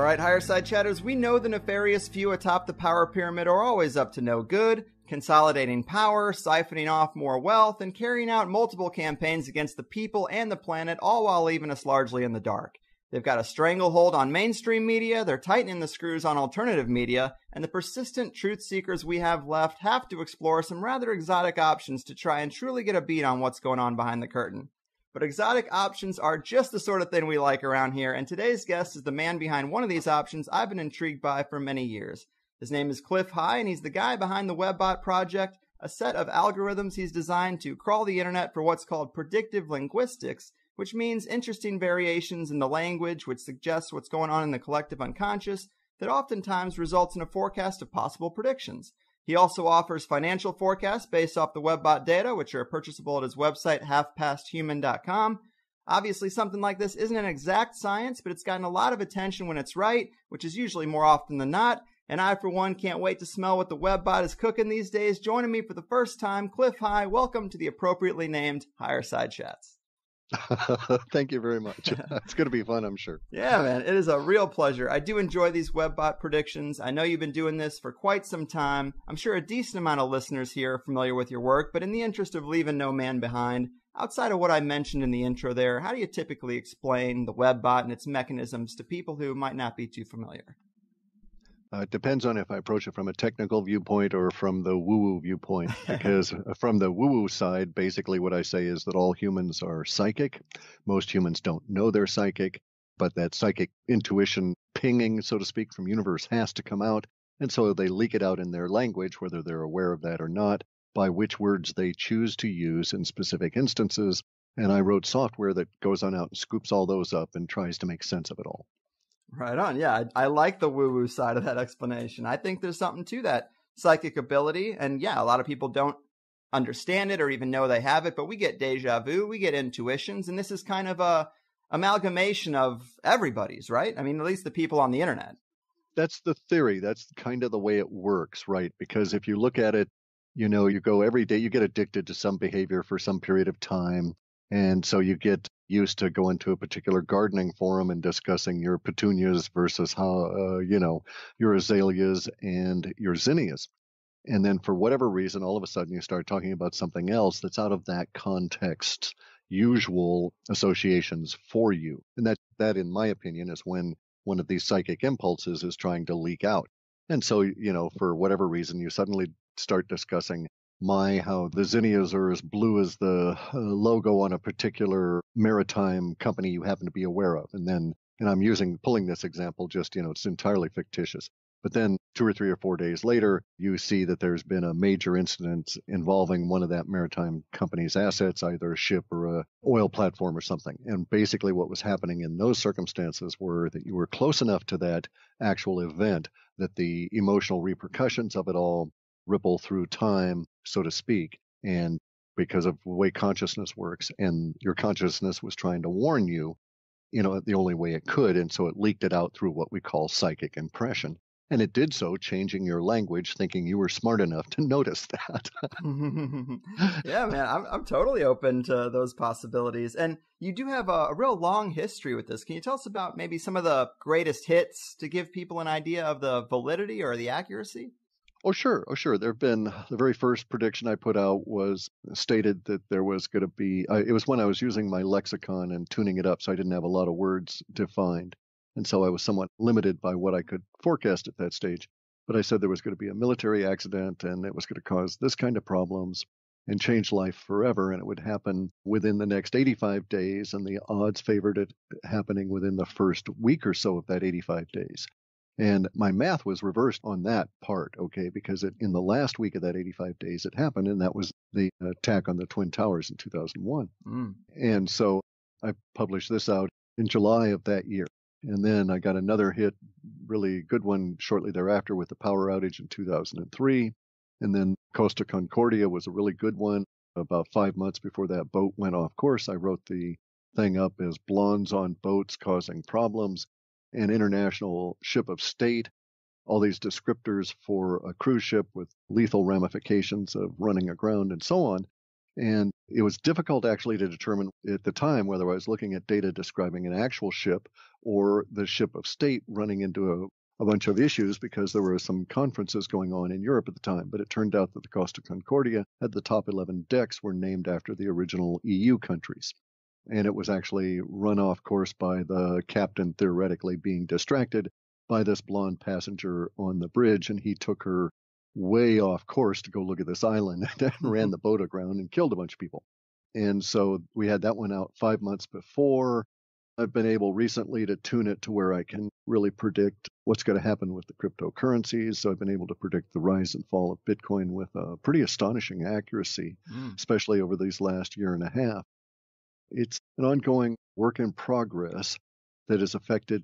right, Higher Side Chatters, we know the nefarious few atop the power pyramid are always up to no good, consolidating power, siphoning off more wealth, and carrying out multiple campaigns against the people and the planet, all while leaving us largely in the dark. They've got a stranglehold on mainstream media, they're tightening the screws on alternative media, and the persistent truth seekers we have left have to explore some rather exotic options to try and truly get a beat on what's going on behind the curtain. But exotic options are just the sort of thing we like around here, and today's guest is the man behind one of these options I've been intrigued by for many years. His name is Clif, and he's the guy behind the WebBot project, a set of algorithms he's designed to crawl the internet for what's called predictive linguistics, which means interesting variations in the language which suggests what's going on in the collective unconscious that oftentimes results in a forecast of possible predictions. He also offers financial forecasts based off the WebBot data, which are purchasable at his website, halfpasthuman.com. Obviously, something like this isn't an exact science, but it's gotten a lot of attention when it's right, which is usually more often than not. And I, for one, can't wait to smell what the WebBot is cooking these days. Joining me for the first time, Clif, hi. Welcome to the appropriately named Higher Side Chats. Thank you very much. It's going to be fun, I'm sure. Yeah, man, it is a real pleasure. I do enjoy these WebBot predictions. I know you've been doing this for quite some time. I'm sure a decent amount of listeners here are familiar with your work, but in the interest of leaving no man behind, outside of what I mentioned in the intro there, how do you typically explain the WebBot and its mechanisms to people who might not be too familiar? It depends on if I approach it from a technical viewpoint or from the woo-woo viewpoint, because from the woo-woo side, basically what I say is that all humans are psychic. Most humans don't know they're psychic, but that psychic intuition pinging, so to speak, from universe has to come out, and so they leak it out in their language, whether they're aware of that or not, by which words they choose to use in specific instances, and I wrote software that goes on out and scoops all those up and tries to make sense of it all. Right on. Yeah, I like the woo-woo side of that explanation. I think there's something to that psychic ability. And yeah, a lot of people don't understand it or even know they have it, but we get deja vu, we get intuitions, and this is kind of a amalgamation of everybody's, right? I mean, at least the people on the internet. That's the theory. That's kind of the way it works, right? Because if you look at it, you know, you go every day, you get addicted to some behavior for some period of time. And so you get used to going to a particular gardening forum and discussing your petunias versus how, your azaleas and your zinnias. And then for whatever reason, all of a sudden you start talking about something else that's out of that context's usual associations for you. And that, in my opinion, is when one of these psychic impulses is trying to leak out. And so, for whatever reason, you suddenly start discussing how the zinnias are as blue as the logo on a particular maritime company you happen to be aware of. And I'm pulling this example just, it's entirely fictitious. But then 2 or 3 or 4 days later, you see that there's been a major incident involving one of that maritime company's assets, either a ship or a oil platform or something. And basically what was happening in those circumstances were that you were close enough to that actual event that the emotional repercussions of it all ripple through time, so to speak, and because of the way consciousness works, and your consciousness was trying to warn you, the only way it could, and so it leaked it out through what we call psychic impression. And it did so, changing your language, thinking you were smart enough to notice that. Yeah, man, I'm totally open to those possibilities. And you do have a real long history with this. Can you tell us about maybe some of the greatest hits to give people an idea of the validity or the accuracy? Oh, sure. There have been, the very first prediction I put out was stated that there was going to be, it was when I was using my lexicon and tuning it up, so I didn't have a lot of words defined. And so I was somewhat limited by what I could forecast at that stage. But I said there was going to be a military accident and it was going to cause this kind of problems and change life forever. And it would happen within the next 85 days. And the odds favored it happening within the first week or so of that 85 days. And my math was reversed on that part, okay, because in the last week of that 85 days it happened, and that was the attack on the Twin Towers in 2001. And so I published this out in July of that year. And then I got another hit, really good one, shortly thereafter with the power outage in 2003. And then Costa Concordia was a really good one. About 5 months before that boat went off course, I wrote the thing up as Blondes on Boats Causing Problems, an international ship of state, all these descriptors for a cruise ship with lethal ramifications of running aground and so on. And it was difficult actually to determine at the time whether I was looking at data describing an actual ship or the ship of state running into a bunch of issues because there were some conferences going on in Europe at the time. But it turned out that the Costa Concordia had the top 11 decks were named after the original EU countries. And it was actually run off course by the captain theoretically being distracted by this blonde passenger on the bridge, and he took her way off course to go look at this island and ran the boat aground and killed a bunch of people. And so we had that one out 5 months before. I've been able recently to tune it to where I can really predict what's going to happen with the cryptocurrencies. So I've been able to predict the rise and fall of Bitcoin with a pretty astonishing accuracy, especially over these last year and a half. It's an ongoing work in progress that is affected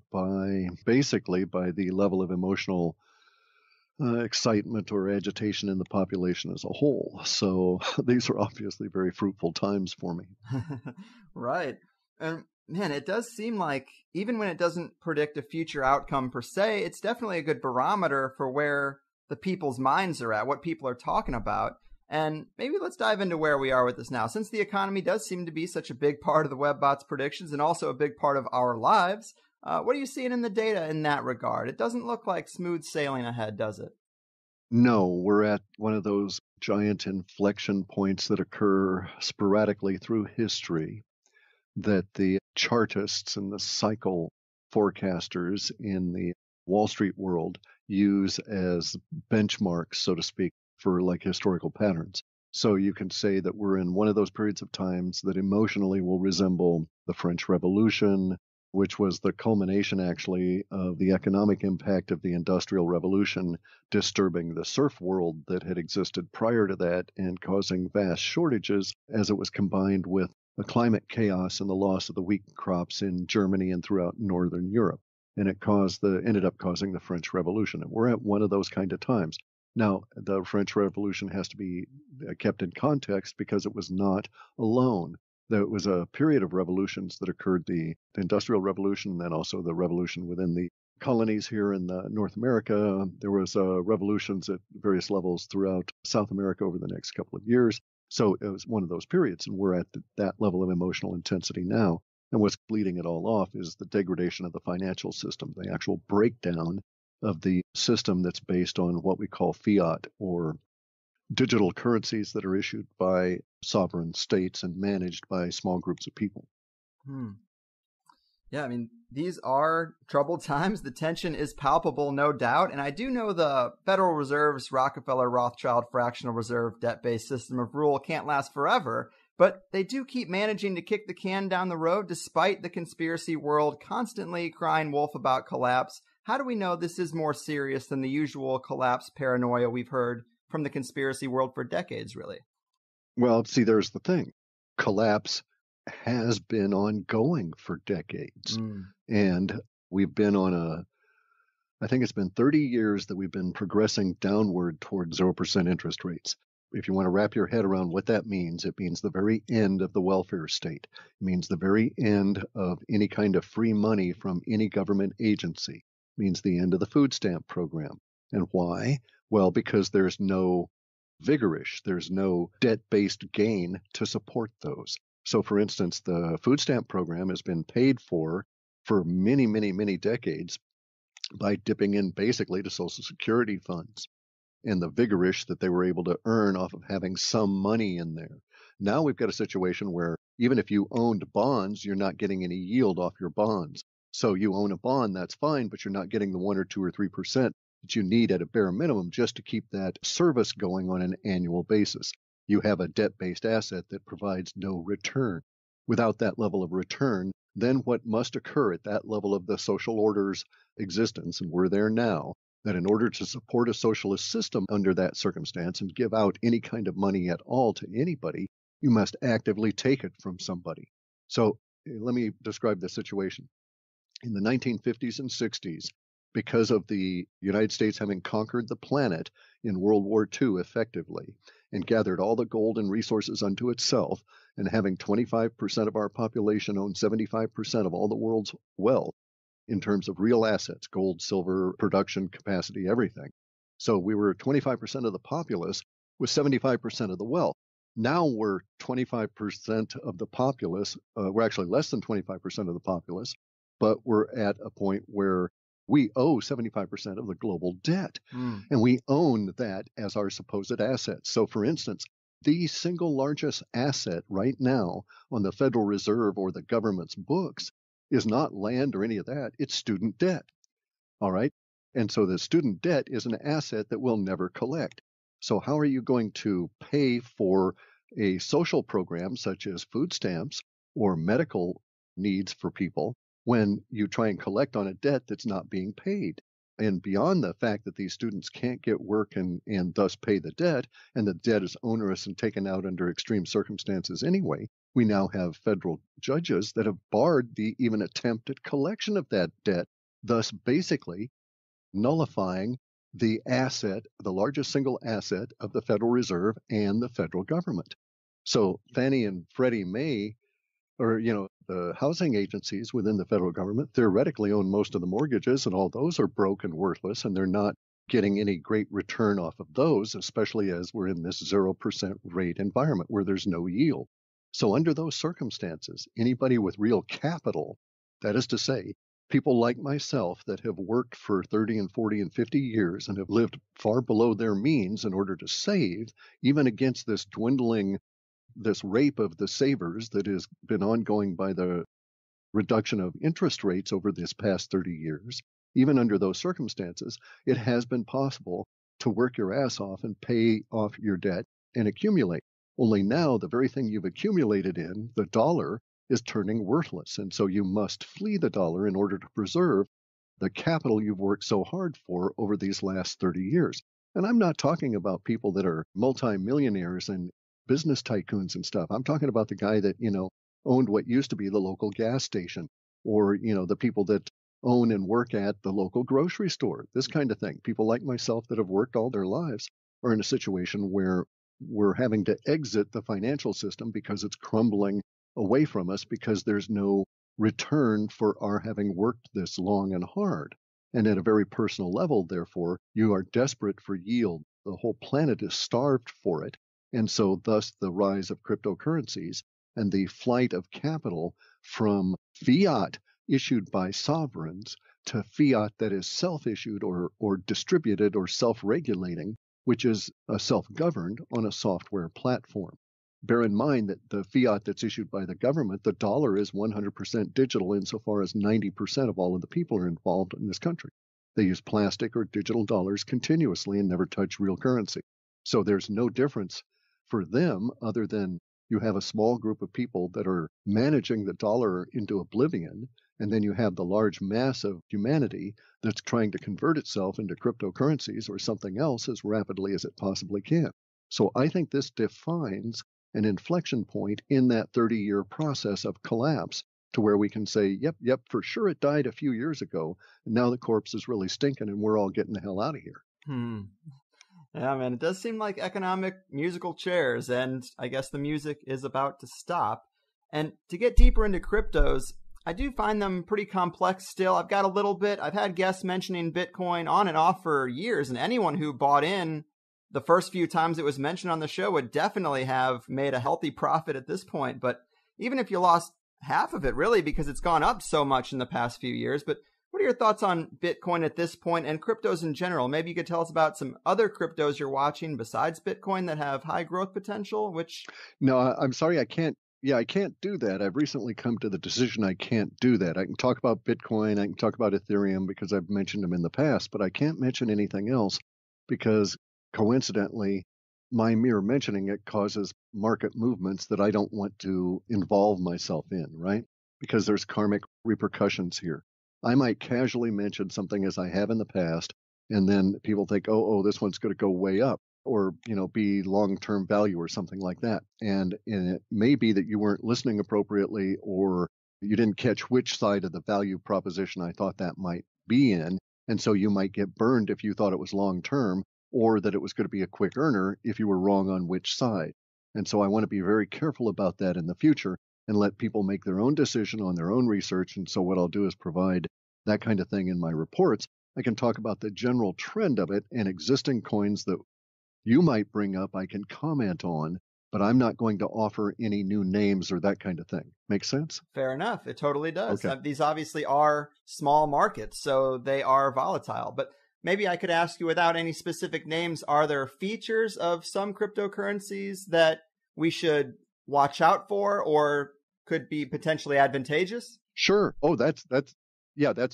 basically by the level of emotional excitement or agitation in the population as a whole. So these are obviously very fruitful times for me. Right. And man, it does seem like even when it doesn't predict a future outcome per se, it's definitely a good barometer for where the people's minds are at, what people are talking about. And maybe let's dive into where we are with this now. Since the economy does seem to be such a big part of the WebBot's predictions and also a big part of our lives, what are you seeing in the data in that regard? It doesn't look like smooth sailing ahead, does it? No, we're at one of those giant inflection points that occur sporadically through history that the chartists and the cycle forecasters in the Wall Street world use as benchmarks, so to speak, for like historical patterns. So you can say that we're in one of those periods of times that emotionally will resemble the French Revolution, which was the culmination actually of the economic impact of the Industrial Revolution disturbing the serf world that had existed prior to that and causing vast shortages as it was combined with the climate chaos and the loss of the wheat crops in Germany and throughout Northern Europe. And it ended up causing the French Revolution. And we're at one of those kind of times. Now, the French Revolution has to be kept in context because it was not alone. There was a period of revolutions that occurred, the Industrial Revolution, and then also the revolution within the colonies here in North America. There was revolutions at various levels throughout South America over the next couple of years. So it was one of those periods, and we're at that level of emotional intensity now. And what's leading it all off is the degradation of the financial system, the actual breakdown of the system that's based on what we call fiat or digital currencies that are issued by sovereign states and managed by small groups of people. Yeah, I mean, these are troubled times. The tension is palpable, no doubt. And I do know the Federal Reserve's Rockefeller Rothschild fractional reserve debt-based system of rule can't last forever, but they do keep managing to kick the can down the road despite the conspiracy world constantly crying wolf about collapse. How do we know this is more serious than the usual collapse paranoia we've heard from the conspiracy world for decades, really? Well, see, there's the thing. Collapse has been ongoing for decades. And we've been I think it's been 30 years that we've been progressing downward toward 0% interest rates. If you want to wrap your head around what that means, it means the very end of the welfare state. It means the very end of any kind of free money from any government agency. It means the end of the food stamp program. And why? Well, because there's no there's no debt-based gain to support those. So, for instance, the food stamp program has been paid for many, many, many decades by dipping in basically to Social Security funds and the vigorish that they were able to earn off of having some money in there. Now we've got a situation where even if you owned bonds, you're not getting any yield off your bonds. So you own a bond, that's fine, but you're not getting the 1 or 2 or 3% that you need at a bare minimum just to keep that service going on an annual basis. You have a debt-based asset that provides no return. Without that level of return, then what must occur at that level of the social order's existence, and we're there now, that in order to support a socialist system under that circumstance and give out any kind of money at all to anybody, you must actively take it from somebody. So let me describe the situation. In the 1950s and 60s, because of the United States having conquered the planet in World War II effectively and gathered all the gold and resources unto itself, and having 25% of our population own 75% of all the world's wealth in terms of real assets, gold, silver, production capacity, everything. So we were 25% of the populace with 75% of the wealth. Now we're 25% of the populace. We're actually less than 25% of the populace, but we're at a point where we owe 75% of the global debt. And we own that as our supposed assets. So, for instance, the single largest asset right now on the Federal Reserve or the government's books is not land or any of that. It's student debt. All right. And so the student debt is an asset that we'll never collect. So how are you going to pay for a social program such as food stamps or medical needs for people when you try and collect on a debt that's not being paid? And beyond the fact that these students can't get work and thus pay the debt, and the debt is onerous and taken out under extreme circumstances anyway, we now have federal judges that have barred the even attempted collection of that debt, thus basically nullifying the asset, the largest single asset of the Federal Reserve and the federal government. So Fannie and Freddie Mae, or, the housing agencies within the federal government theoretically own most of the mortgages, and all those are broke and worthless, and they're not getting any great return off of those, especially as we're in this 0% rate environment where there's no yield. So under those circumstances, anybody with real capital, that is to say, people like myself that have worked for 30 and 40 and 50 years and have lived far below their means in order to save, even against this rape of the savers that has been ongoing by the reduction of interest rates over this past 30 years, even under those circumstances, it has been possible to work your ass off and pay off your debt and accumulate. Only now, the very thing you've accumulated in, the dollar, is turning worthless. And so you must flee the dollar in order to preserve the capital you've worked so hard for over these last 30 years. And I'm not talking about people that are multimillionaires and business tycoons and stuff. I'm talking about the guy that, owned what used to be the local gas station, or, the people that own and work at the local grocery store, this kind of thing. People like myself that have worked all their lives are in a situation where we're having to exit the financial system because it's crumbling away from us because there's no return for our having worked this long and hard. And at a very personal level, therefore, you are desperate for yield. The whole planet is starved for it. And so thus the rise of cryptocurrencies and the flight of capital from fiat issued by sovereigns to fiat that is self-issued or distributed or self-regulating, which is self-governed on a software platform. Bear in mind that the fiat that's issued by the government, the dollar, is 100% digital insofar as 90% of all of the people are involved in this country. They use plastic or digital dollars continuously and never touch real currency. So there's no difference for them other than you have a small group of people that are managing the dollar into oblivion, and then you have the large mass of humanity that's trying to convert itself into cryptocurrencies or something else as rapidly as it possibly can. So I think this defines an inflection point in that 30-year process of collapse to where we can say, yep, for sure it died a few years ago, and now the corpse is really stinking and we're all getting the hell out of here. Yeah, man, it does seem like economic musical chairs, and I guess the music is about to stop. And to get deeper into cryptos, I do find them pretty complex still. I've got a little bit. I've had guests mentioning Bitcoin on and off for years, and anyone who bought in the first few times it was mentioned on the show would definitely have made a healthy profit at this point. But even if you lost half of it, really, because it's gone up so much in the past few years. But what are your thoughts on Bitcoin at this point and cryptos in general? Maybe you could tell us about some other cryptos you're watching besides Bitcoin that have high growth potential, which... No, I'm sorry, I can't. Yeah, I can't do that. I've recently come to the decision I can't do that. I can talk about Bitcoin, I can talk about Ethereum because I've mentioned them in the past, but I can't mention anything else because coincidentally, my mere mentioning it causes market movements that I don't want to involve myself in, right? Because there's karmic repercussions here. I might casually mention something as I have in the past, and then people think, oh, this one's going to go way up, or be long-term value or something like that. And it may be that you weren't listening appropriately, or you didn't catch which side of the value proposition I thought that might be in, and so you might get burned if you thought it was long-term, or that it was going to be a quick earner if you were wrong on which side. And so I want to be very careful about that in the future and let people make their own decision on their own research. And so what I'll do is provide that kind of thing in my reports. I can talk about the general trend of it, and existing coins that you might bring up I can comment on, but I'm not going to offer any new names or that kind of thing. Make sense? Fair enough. It totally does. Okay. These obviously are small markets, so they are volatile. But maybe I could ask you, without any specific names, are there features of some cryptocurrencies that we should watch out for or could be potentially advantageous? Sure. Oh, that's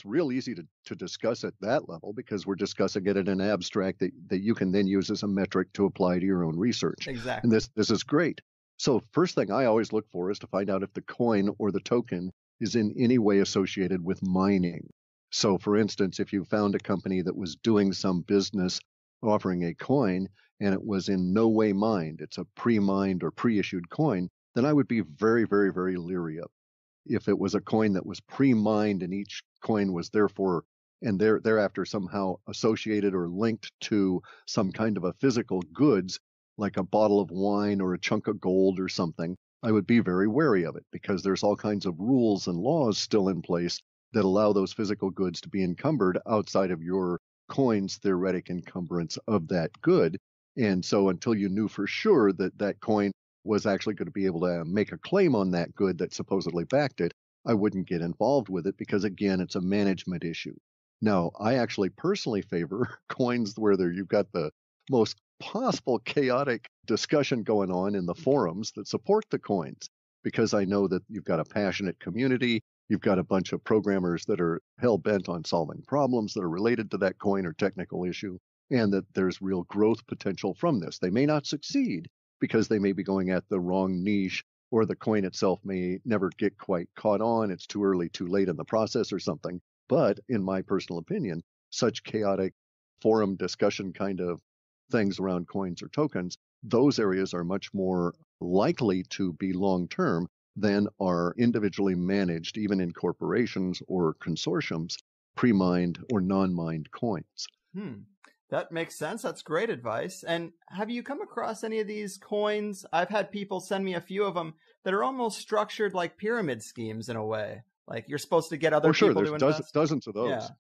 real easy to discuss at that level because we're discussing it in an abstract that you can then use as a metric to apply to your own research. Exactly. And this is great. So first thing I always look for is to find out if the coin or the token is in any way associated with mining. So for instance, if you found a company that was doing some business offering a coin and it was in no way mined, it's a pre-mined or pre-issued coin, then I would be very, very, very leery of it. If it was a coin that was pre-mined and each coin was therefore and thereafter somehow associated or linked to some kind of a physical goods, like a bottle of wine or a chunk of gold or something, I would be very wary of it because there's all kinds of rules and laws still in place that allow those physical goods to be encumbered outside of your coin's theoretic encumbrance of that good. And so until you knew for sure that that coin was actually going to be able to make a claim on that good that supposedly backed it, I wouldn't get involved with it because, again, it's a management issue. Now, I actually personally favor coins where you've got the most possible chaotic discussion going on in the forums that support the coins because I know that you've got a passionate community, you've got a bunch of programmers that are hell-bent on solving problems that are related to that coin or technical issue, and that there's real growth potential from this. They may not succeed, because they may be going at the wrong niche or the coin itself may never get quite caught on. It's too early, too late in the process or something. But in my personal opinion, such chaotic forum discussion kind of things around coins or tokens, those areas are much more likely to be long-term than are individually managed, even in corporations or consortiums, pre-mined or non-mined coins. That makes sense. That's great advice. And have you come across any of these coins? I've had people send me a few of them that are almost structured like pyramid schemes in a way. Like you're supposed to get other people to invest. There's dozens of those.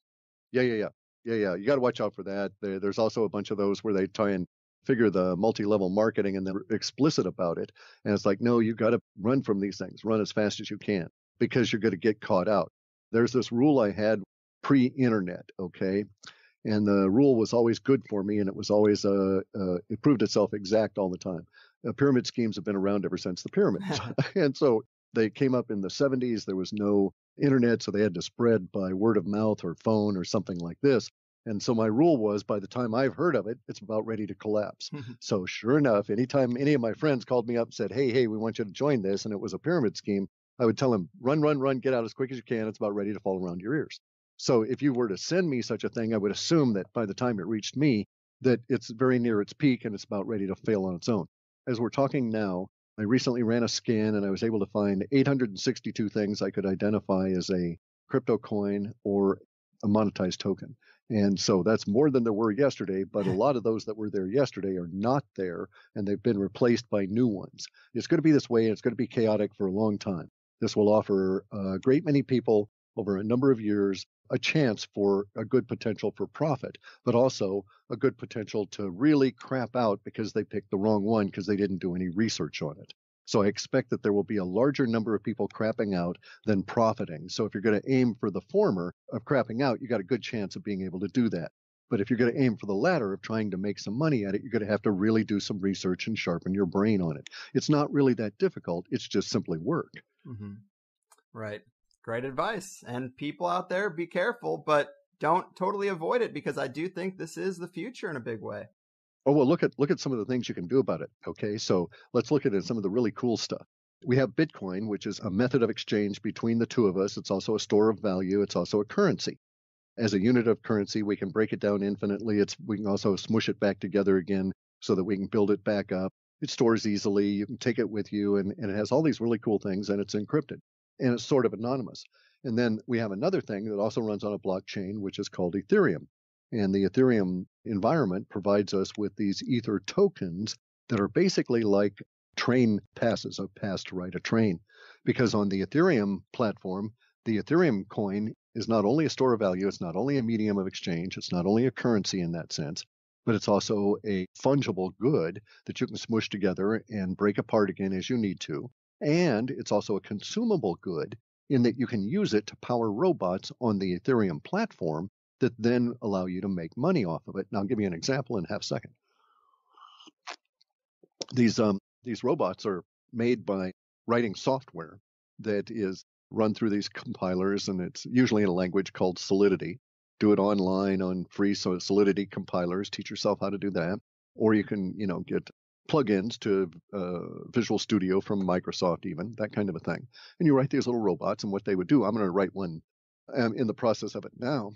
Yeah. You got to watch out for that. There's also a bunch of those where they try and figure the multi-level marketing and they're explicit about it. And it's like, no, you got to run from these things. Run as fast as you can because you're going to get caught out. There's this rule I had pre-internet, okay? And the rule was always good for me, and it was always it proved itself exact all the time. Pyramid schemes have been around ever since the pyramids, and so they came up in the 70s. There was no internet, so they had to spread by word of mouth or phone or something like this. And so my rule was, by the time I've heard of it, it's about ready to collapse. So sure enough, anytime any of my friends called me up and said, hey, we want you to join this, and it was a pyramid scheme, I would tell them, run, get out as quick as you can. It's about ready to fall around your ears. So if you were to send me such a thing, I would assume that by the time it reached me, that it's very near its peak and it's about ready to fail on its own. As we're talking now, I recently ran a scan and I was able to find 862 things I could identify as a crypto coin or a monetized token. And so that's more than there were yesterday, but a lot of those that were there yesterday are not there and they've been replaced by new ones. It's going to be this way and it's going to be chaotic for a long time. This will offer a great many people over a number of years a chance for a good potential for profit, but also a good potential to really crap out because they picked the wrong one because they didn't do any research on it. So I expect that there will be a larger number of people crapping out than profiting. So if you're going to aim for the former of crapping out, you got a good chance of being able to do that. But if you're going to aim for the latter of trying to make some money at it, you're going to have to really do some research and sharpen your brain on it. It's not really that difficult. It's just simply work. Right. Great advice. And people out there, be careful, but don't totally avoid it because I do think this is the future in a big way. Oh, well, look at some of the things you can do about it. Okay, so let's look at some of the really cool stuff. We have Bitcoin, which is a method of exchange between the two of us. It's also a store of value. It's also a currency. As a unit of currency, we can break it down infinitely. We can also smush it back together again so that we can build it back up. It stores easily. You can take it with you, and it has all these really cool things, and it's encrypted. And it's sort of anonymous. And then we have another thing that also runs on a blockchain, which is called Ethereum. And the Ethereum environment provides us with these Ether tokens that are basically like train passes, a pass to ride a train. Because on the Ethereum platform, the Ethereum coin is not only a store of value, it's not only a medium of exchange, it's not only a currency in that sense, but it's also a fungible good that you can smush together and break apart again as you need to. And it's also a consumable good in that you can use it to power robots on the Ethereum platform that then allow you to make money off of it. Now, I'll give you an example in half a second. These robots are made by writing software that is run through these compilers, and it's usually in a language called Solidity. Do it online on free Solidity compilers. Teach yourself how to do that, or you can, get plugins to Visual Studio from Microsoft, even that kind of a thing. And you write these little robots, and what they would do. I'm going to write one in the process of it now.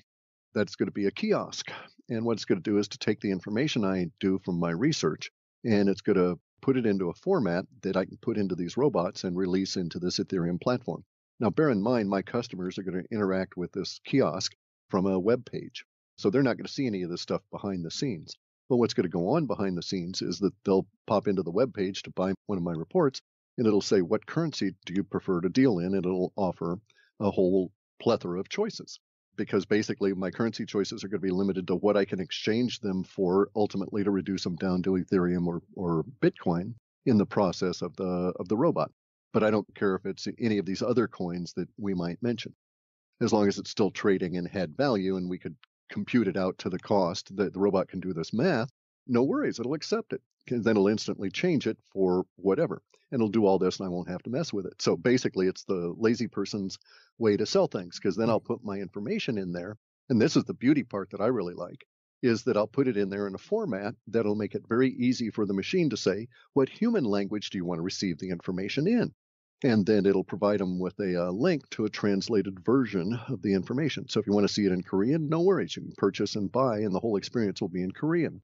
That's going to be a kiosk, and what it's going to do is to take the information I do from my research, and it's going to put it into a format that I can put into these robots and release into this Ethereum platform. Now, bear in mind, my customers are going to interact with this kiosk from a web page. So they're not going to see any of this stuff behind the scenes. But what's going to go on behind the scenes is that they'll pop into the web page to buy one of my reports, and it'll say, what currency do you prefer to deal in? And it'll offer a whole plethora of choices, because basically my currency choices are going to be limited to what I can exchange them for, ultimately to reduce them down to Ethereum or Bitcoin in the process of the robot. But I don't care if it's any of these other coins that we might mention, as long as it's still trading and had value and we could compute it out to the cost that the robot can do this math. No worries, it'll accept it. Then it'll instantly change it for whatever. And it'll do all this and I won't have to mess with it. So basically, it's the lazy person's way to sell things, because then I'll put my information in there. And this is the beauty part that I really like, is that I'll put it in there in a format that'll make it very easy for the machine to say, what human language do you want to receive the information in? And then it'll provide them with a link to a translated version of the information. So if you want to see it in Korean, no worries. You can purchase and buy, and the whole experience will be in Korean.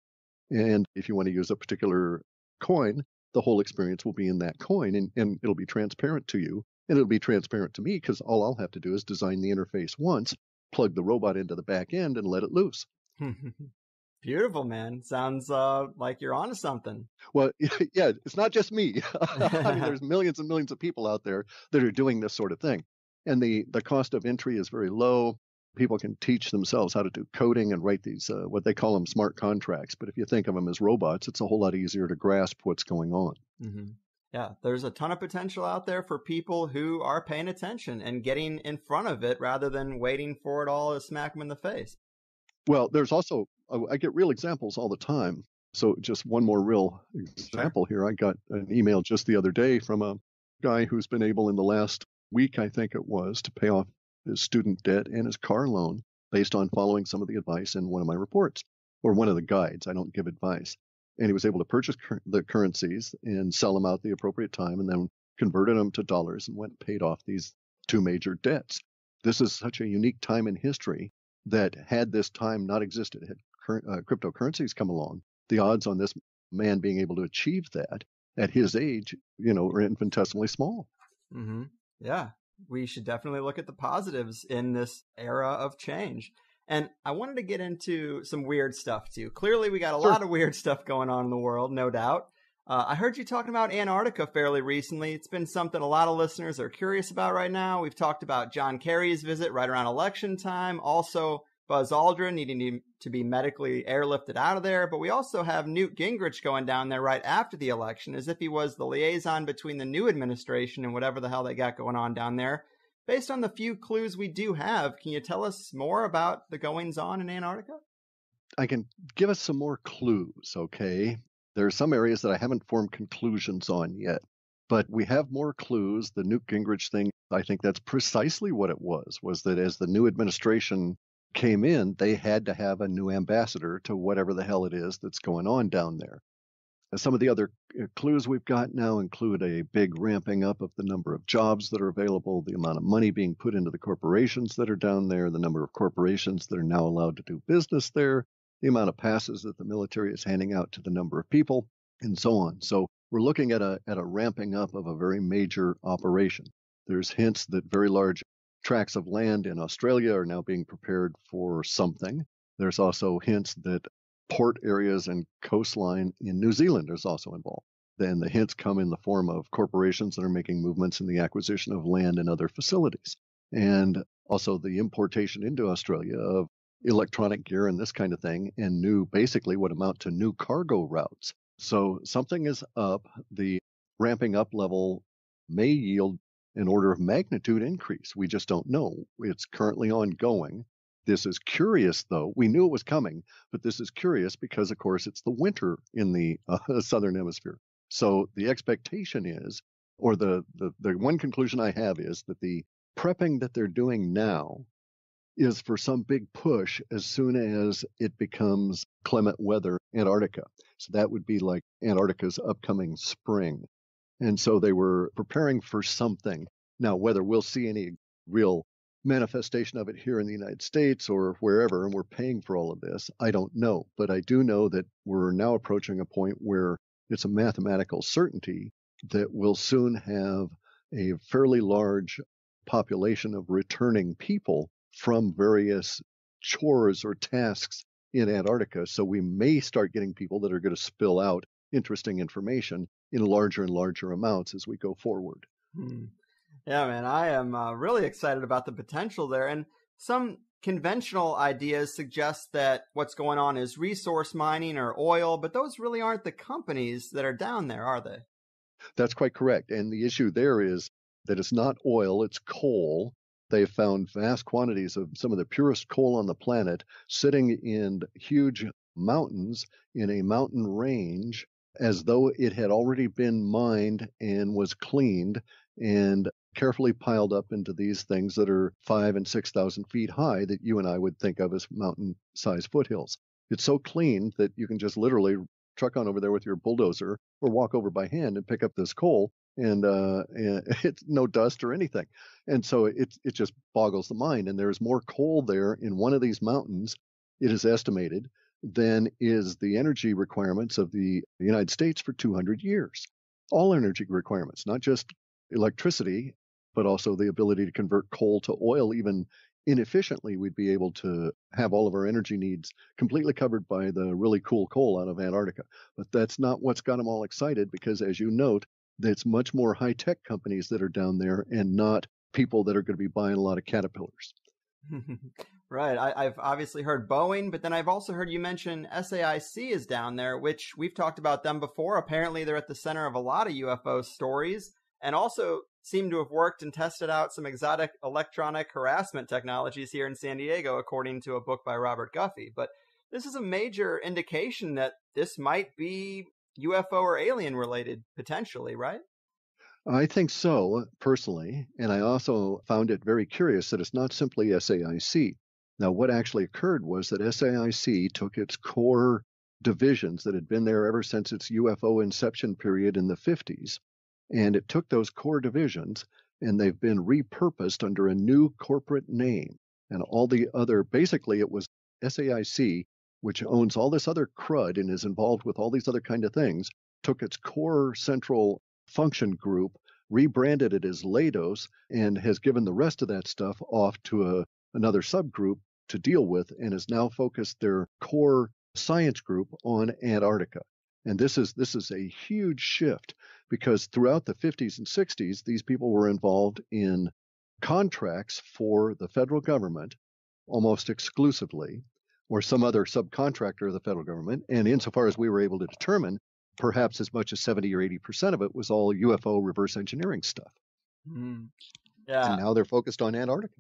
And if you want to use a particular coin, the whole experience will be in that coin, and it'll be transparent to you. And it'll be transparent to me, because all I'll have to do is design the interface once, plug the robot into the back end, and let it loose. Beautiful, man. Sounds like you're onto something. Well, yeah, it's not just me. I mean, there's millions and millions of people out there that are doing this sort of thing. And the cost of entry is very low. People can teach themselves how to do coding and write these, what they call them, smart contracts. But if you think of them as robots, it's a whole lot easier to grasp what's going on. Mm-hmm. Yeah, there's a ton of potential out there for people who are paying attention and getting in front of it rather than waiting for it all to smack them in the face. Well, there's also, I get real examples all the time. So just one more real example here. I got an email just the other day from a guy who's been able in the last week, I think it was, to pay off his student debt and his car loan based on following some of the advice in one of my reports, or one of the guides. I don't give advice. And he was able to purchase the currencies and sell them out at the appropriate time, and then converted them to dollars and went and paid off these two major debts. This is such a unique time in history that, had this time not existed, had cryptocurrencies come along, the odds on this man being able to achieve that at his age, are infinitesimally small. Mm-hmm. Yeah, we should definitely look at the positives in this era of change. And I wanted to get into some weird stuff too. Clearly, we got a lot of weird stuff going on in the world, no doubt. I heard you talking about Antarctica fairly recently. It's been something a lot of listeners are curious about right now. We've talked about John Kerry's visit right around election time. Also, Buzz Aldrin needing to be medically airlifted out of there. But we also have Newt Gingrich going down there right after the election, as if he was the liaison between the new administration and whatever the hell they got going on down there. Based on the few clues we do have, can you tell us more about the goings-on in Antarctica? I can give us some more clues, okay? There are some areas that I haven't formed conclusions on yet, but we have more clues. The Newt Gingrich thing, I think that's precisely what it was that as the new administration came in, they had to have a new ambassador to whatever the hell it is that's going on down there. And some of the other clues we've got now include a big ramping up of the number of jobs that are available, the amount of money being put into the corporations that are down there, the number of corporations that are now allowed to do business there, the amount of passes that the military is handing out to the number of people, and so on. So we're looking at a ramping up of a very major operation. There's hints that very large tracts of land in Australia are now being prepared for something. There's also hints that port areas and coastline in New Zealand is also involved. Then the hints come in the form of corporations that are making movements in the acquisition of land and other facilities. And also the importation into Australia of electronic gear and this kind of thing, and new, basically what amount to new cargo routes. So something is up. The ramping up level may yield an order of magnitude increase. We just don't know. It's currently ongoing. This is curious, though. We knew it was coming, but this is curious because, of course, it's the winter in the southern hemisphere. So the expectation is, or the one conclusion I have is that the prepping that they're doing now is for some big push as soon as it becomes clement weather Antarctica. So that would be like Antarctica's upcoming spring. And so they were preparing for something. Now, whether we'll see any real manifestation of it here in the United States or wherever, and we're paying for all of this, I don't know. But I do know that we're now approaching a point where it's a mathematical certainty that we'll soon have a fairly large population of returning people from various chores or tasks in Antarctica. So we may start getting people that are going to spill out interesting information in larger and larger amounts as we go forward. Yeah, man, I am really excited about the potential there. And some conventional ideas suggest that what's going on is resource mining or oil, but those really aren't the companies that are down there, are they? That's quite correct. And the issue there is that it's not oil, it's coal. They found vast quantities of some of the purest coal on the planet sitting in huge mountains in a mountain range as though it had already been mined and was cleaned and carefully piled up into these things that are 5,000 and 6,000 feet high that you and I would think of as mountain-sized foothills. It's so clean that you can just literally truck on over there with your bulldozer or walk over by hand and pick up this coal, and it's no dust or anything. And so it just boggles the mind. And there's more coal there in one of these mountains, it is estimated, than is the energy requirements of the United States for 200 years. All energy requirements, not just electricity, but also the ability to convert coal to oil. Even inefficiently, we'd be able to have all of our energy needs completely covered by the really cool coal out of Antarctica. But that's not what's got them all excited, because as you note, it's much more high-tech companies that are down there and not people that are going to be buying a lot of Caterpillars. Right. I've obviously heard Boeing, but then I've also heard you mention SAIC is down there, which we've talked about them before. Apparently, they're at the center of a lot of UFO stories, and also seem to have worked and tested out some exotic electronic harassment technologies here in San Diego, according to a book by Robert Guffey. But this is a major indication that this might be UFO or alien related, potentially, right? I think so, personally, and I also found it very curious that it's not simply SAIC. Now, what actually occurred was that SAIC took its core divisions that had been there ever since its UFO inception period in the 50s, and it took those core divisions, and they've been repurposed under a new corporate name. And all the other, basically, it was SAIC, which owns all this other crud and is involved with all these other kind of things, took its core central function group, rebranded it as Leidos, and has given the rest of that stuff off to another subgroup to deal with, and has now focused their core science group on Antarctica. And this is a huge shift, because throughout the 50s and 60s, these people were involved in contracts for the federal government almost exclusively, or some other subcontractor of the federal government. And insofar as we were able to determine, perhaps as much as 70 or 80% of it was all UFO reverse engineering stuff. Yeah. And now they're focused on Antarctica.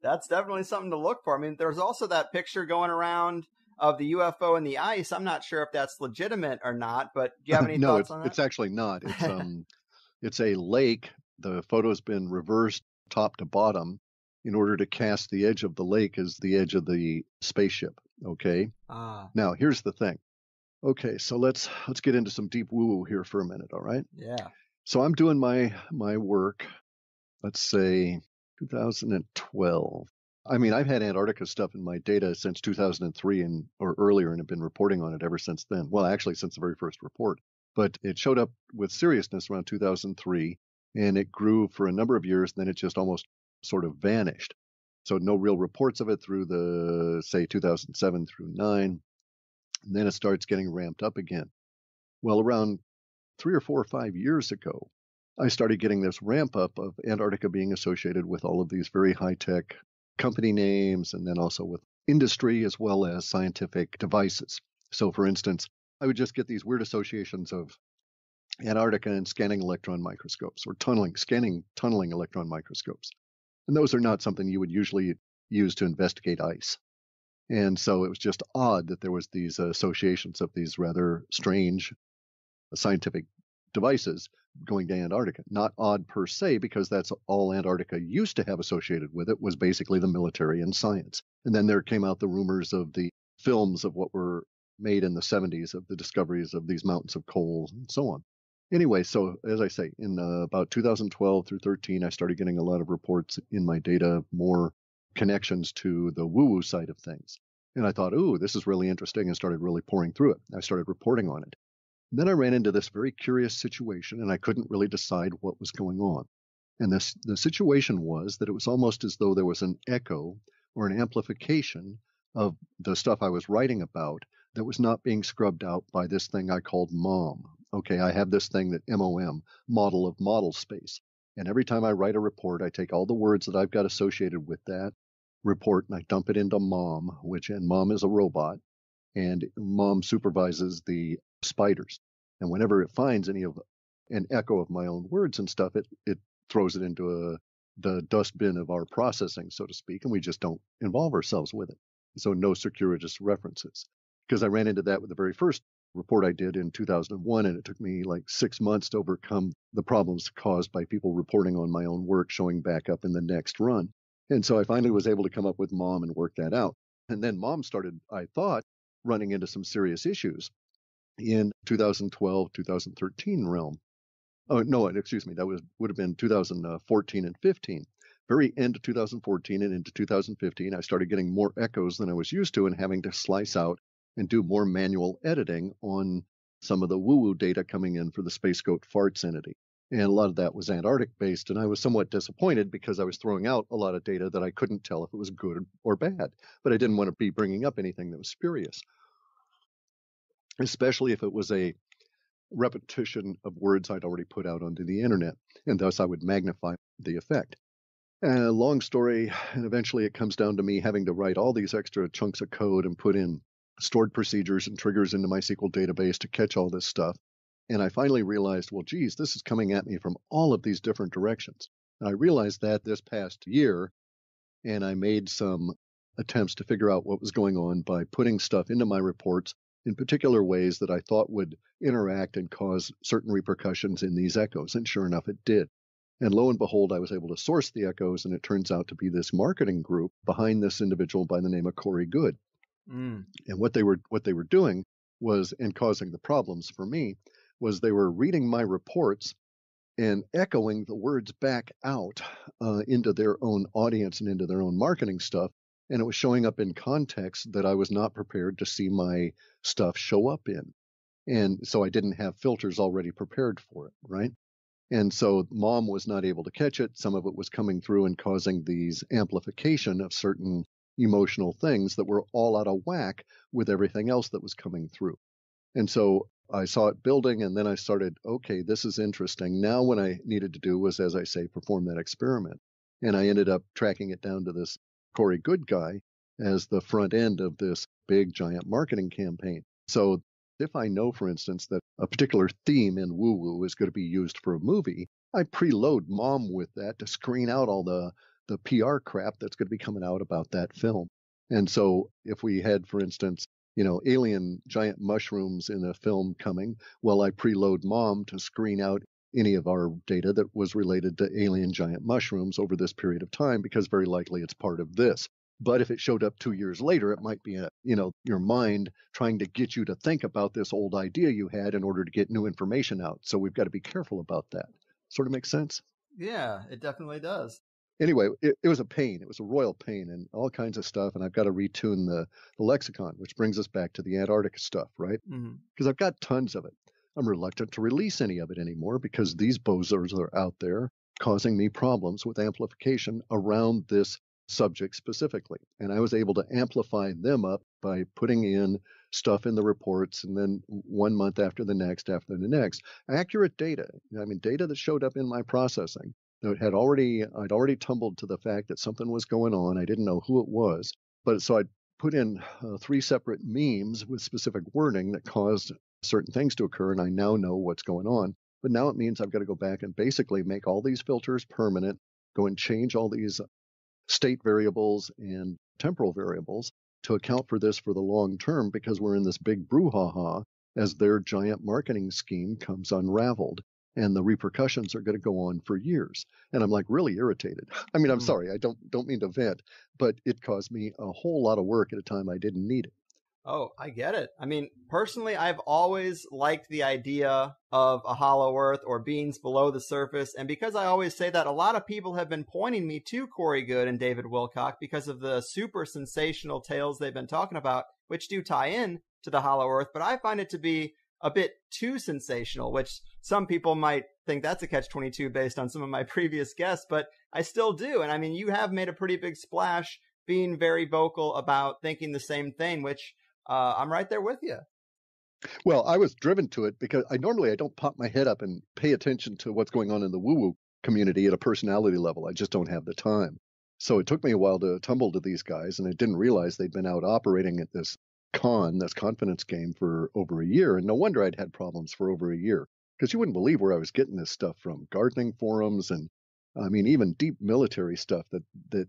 That's definitely something to look for. I mean, there's also that picture going around of the UFO in the ice. I'm not sure if that's legitimate or not, but do you have any thoughts on that? No, it's actually not. It's a lake. The photo's been reversed top to bottom in order to cast the edge of the lake as the edge of the spaceship. Okay. Now, here's the thing. Okay, so let's get into some deep woo-woo here for a minute, all right? Yeah. So I'm doing my work, let's say 2012. I mean, I've had Antarctica stuff in my data since 2003 or earlier, and have been reporting on it ever since then. Well, actually, since the very first report. But it showed up with seriousness around 2003, and it grew for a number of years, and then it just almost sort of vanished. So no real reports of it through the, say, 2007 through 9. And then it starts getting ramped up again. Well, around 3 or 4 or 5 years ago, I started getting this ramp up of Antarctica being associated with all of these very high-tech company names, and then also with industry as well as scientific devices. So, for instance, I would just get these weird associations of Antarctica and scanning electron microscopes, or scanning tunneling electron microscopes. And those are not something you would usually use to investigate ice. And so it was just odd that there was these associations of these rather strange scientific devices going to Antarctica. Not odd per se, because that's all Antarctica used to have associated with it, was basically the military and science. And then there came out the rumors of the films of what were made in the 70s of the discoveries of these mountains of coal and so on. Anyway, so as I say, in about 2012 through 13, I started getting a lot of reports in my data, more connections to the woo-woo side of things. And I thought, ooh, this is really interesting, and started really pouring through it. I started reporting on it. And then I ran into this very curious situation, and I couldn't really decide what was going on. And the situation was that it was almost as though there was an echo or an amplification of the stuff I was writing about that was not being scrubbed out by this thing I called MOM. Okay, I have this thing that MOM, model of model space. And every time I write a report, I take all the words that I've got associated with that report and I dump it into MOM, and MOM is a robot, and MOM supervises the spiders. And whenever it finds an echo of my own words and stuff, it throws it into the dustbin of our processing, so to speak, and we just don't involve ourselves with it. So no circuitous references. Because I ran into that with the very first report I did in 2001, and it took me like 6 months to overcome the problems caused by people reporting on my own work showing back up in the next run. And so I finally was able to come up with MOM and work that out. And then MOM started, I thought, running into some serious issues in 2012, 2013 realm. Oh, no, excuse me, that would have been 2014 and 15. Very end of 2014 and into 2015, I started getting more echoes than I was used to and having to slice out and do more manual editing on some of the woo-woo data coming in for the Space Goat Farts entity. And a lot of that was Antarctic-based, and I was somewhat disappointed because I was throwing out a lot of data that I couldn't tell if it was good or bad. But I didn't want to be bringing up anything that was spurious, especially if it was a repetition of words I'd already put out onto the internet, and thus I would magnify the effect. Long story, and eventually it comes down to me having to write all these extra chunks of code and put in stored procedures and triggers into my SQL database to catch all this stuff. And I finally realized, well, geez, this is coming at me from all of these different directions. And I realized that this past year, and I made some attempts to figure out what was going on by putting stuff into my reports in particular ways that I thought would interact and cause certain repercussions in these echoes. And sure enough, it did. And lo and behold, I was able to source the echoes, and it turns out to be this marketing group behind this individual by the name of Corey Good. And what they were doing was, and causing the problems for me, was they were reading my reports and echoing the words back out into their own audience and into their own marketing stuff. And it was showing up in context that I was not prepared to see my stuff show up in. And so I didn't have filters already prepared for it, right? And so MOM was not able to catch it. Some of it was coming through and causing these amplification of certain emotional things that were all out of whack with everything else that was coming through. And so I saw it building, and then I started, okay, this is interesting. Now what I needed to do was, as I say, perform that experiment. And I ended up tracking it down to this Corey Good guy as the front end of this big, giant marketing campaign. So if I know, for instance, that a particular theme in woo-woo is going to be used for a movie, I preload MOM with that to screen out all the PR crap that's going to be coming out about that film. And so if we had, for instance, alien giant mushrooms in a film coming, well, I preload MOM to screen out any of our data that was related to alien giant mushrooms over this period of time, because very likely it's part of this. But if it showed up 2 years later, it might be your mind trying to get you to think about this old idea you had in order to get new information out. So we've got to be careful about that. Sort of makes sense? Yeah, it definitely does. Anyway, it was a pain. It was a royal pain and all kinds of stuff. And I've got to retune the lexicon, which brings us back to the Antarctica stuff, right? Because I've got tons of it. I'm reluctant to release any of it anymore because these bozos are out there causing me problems with amplification around this subject specifically. And I was able to amplify them up by putting in stuff in the reports, and then 1 month after the next, accurate data. I mean, data that showed up in my processing that I'd already tumbled to the fact that something was going on. I didn't know who it was, but so I'd put in 3 separate memes with specific wording that caused certain things to occur, and I now know what's going on. But now it means I've got to go back and basically make all these filters permanent, go and change all these state variables and temporal variables to account for this for the long term, because we're in this big brouhaha as their giant marketing scheme comes unraveled. And the repercussions are going to go on for years. And I'm like really irritated. I mean, I'm sorry, I don't mean to vent, but it caused me a whole lot of work at a time I didn't need it. Oh, I get it. I mean, personally, I've always liked the idea of a hollow earth or beings below the surface. And because I always say that, a lot of people have been pointing me to Corey Goode and David Wilcock because of the super sensational tales they've been talking about, which do tie in to the hollow earth. But I find it to be a bit too sensational, which some people might think that's a catch-22 based on some of my previous guests, but I still do. And I mean, you have made a pretty big splash being very vocal about thinking the same thing, which I'm right there with you. Well, I was driven to it because I don't pop my head up and pay attention to what's going on in the woo-woo community at a personality level. I just don't have the time. So it took me a while to tumble to these guys, and I didn't realize they'd been out operating at this confidence game for over a year. And no wonder I'd had problems for over a year, because you wouldn't believe where I was getting this stuff from. Gardening forums and, I mean, even deep military stuff that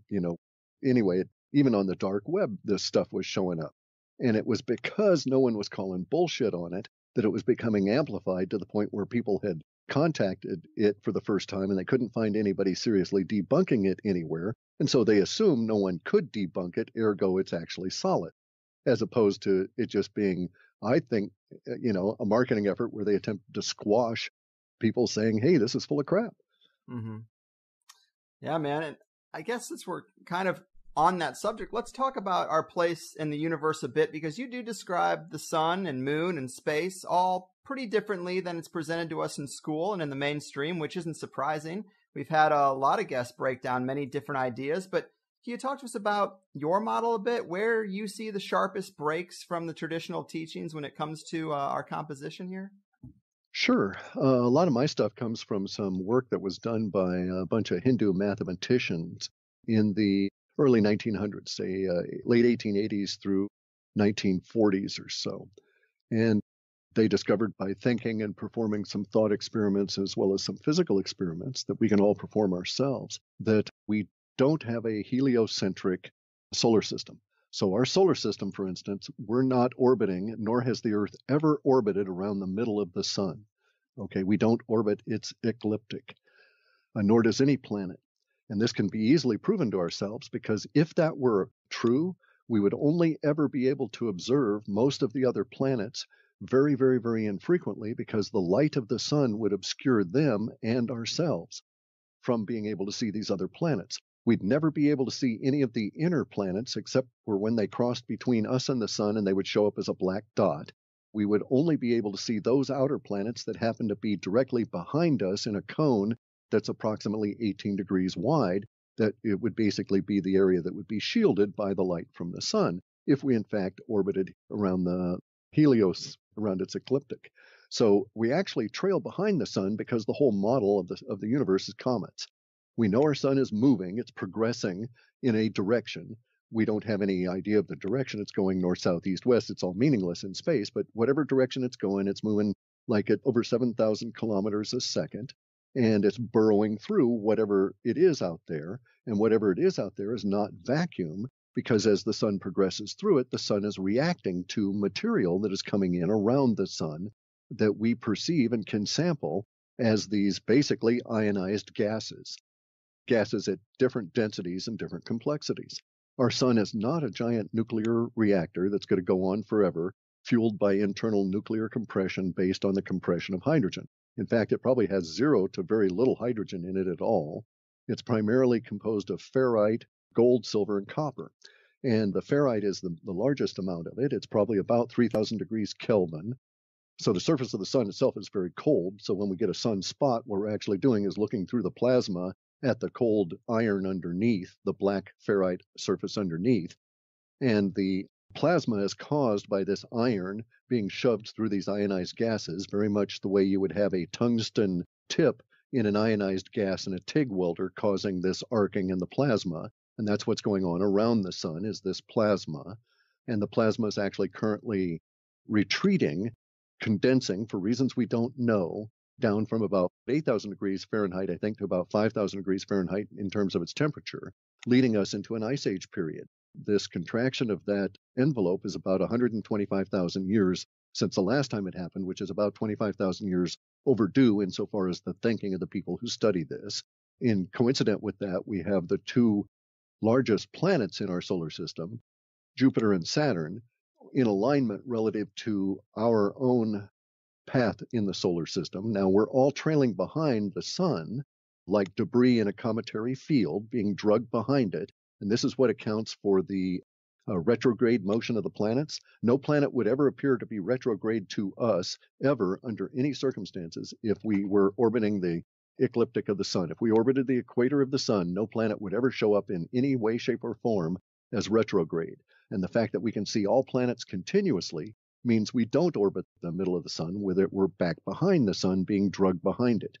anyway, even on the dark web, this stuff was showing up. And it was because no one was calling bullshit on it that it was becoming amplified to the point where people had contacted it for the first time and they couldn't find anybody seriously debunking it anywhere. And so they assumed no one could debunk it, ergo it's actually solid, as opposed to it just being, I think, a marketing effort where they attempted to squash people saying, hey, this is full of crap. Mm-hmm. Yeah, man. And I guess since we're kind of on that subject, let's talk about our place in the universe a bit, because you do describe the sun and moon and space all pretty differently than it's presented to us in school and in the mainstream, which isn't surprising. We've had a lot of guests break down many different ideas, but can you talk to us about your model a bit, where you see the sharpest breaks from the traditional teachings when it comes to our composition here? Sure. A lot of my stuff comes from some work that was done by a bunch of Hindu mathematicians in the early 1900s, say late 1880s through 1940s or so. And they discovered by thinking and performing some thought experiments as well as some physical experiments that we can all perform ourselves, that we don't have a heliocentric solar system. So our solar system, for instance, we're not orbiting, nor has the Earth ever orbited around the middle of the sun. Okay, we don't orbit, it's ecliptic, nor does any planet. And this can be easily proven to ourselves, because if that were true, we would only ever be able to observe most of the other planets very, very, very infrequently, because the light of the sun would obscure them and ourselves from being able to see these other planets. We'd never be able to see any of the inner planets except for when they crossed between us and the sun and they would show up as a black dot. We would only be able to see those outer planets that happen to be directly behind us in a cone that's approximately 18 degrees wide, that it would basically be the area that would be shielded by the light from the sun if we in fact orbited around the helios, around its ecliptic. So we actually trail behind the sun because the whole model of the universe is comets. We know our sun is moving, it's progressing in a direction. We don't have any idea of the direction it's going, north, south, east, west. It's all meaningless in space, but whatever direction it's going, it's moving like at over 7,000 kilometers a second. And it's burrowing through whatever it is out there. And whatever it is out there is not vacuum, because as the sun progresses through it, the sun is reacting to material that is coming in around the sun that we perceive and can sample as these basically ionized gases at different densities and different complexities. Our sun is not a giant nuclear reactor that's going to go on forever, fueled by internal nuclear compression based on the compression of hydrogen. In fact, it probably has zero to very little hydrogen in it at all. It's primarily composed of ferrite, gold, silver, and copper. And the ferrite is the largest amount of it. It's probably about 3,000 degrees Kelvin. So the surface of the sun itself is very cold. So when we get a sunspot, what we're actually doing is looking through the plasma at the cold iron underneath, the black ferrite surface underneath. And the plasma is caused by this iron being shoved through these ionized gases, very much the way you would have a tungsten tip in an ionized gas in a TIG welder, causing this arcing in the plasma. And that's what's going on around the sun, is this plasma. and the plasma is actually currently retreating, condensing for reasons we don't know, down from about 8,000 degrees Fahrenheit, I think, to about 5,000 degrees Fahrenheit in terms of its temperature, leading us into an ice age period. This contraction of that envelope is about 125,000 years since the last time it happened, which is about 25,000 years overdue insofar as the thinking of the people who study this. In coincident with that, we have the two largest planets in our solar system, Jupiter and Saturn, in alignment relative to our own path in the solar system. Now, we're all trailing behind the sun like debris in a cometary field being drugged behind it. And this is what accounts for the retrograde motion of the planets. No planet would ever appear to be retrograde to us ever under any circumstances if we were orbiting the ecliptic of the sun. If we orbited the equator of the sun, no planet would ever show up in any way, shape, or form as retrograde. And the fact that we can see all planets continuously means we don't orbit the middle of the sun, whether we're back behind the sun being drugged behind it.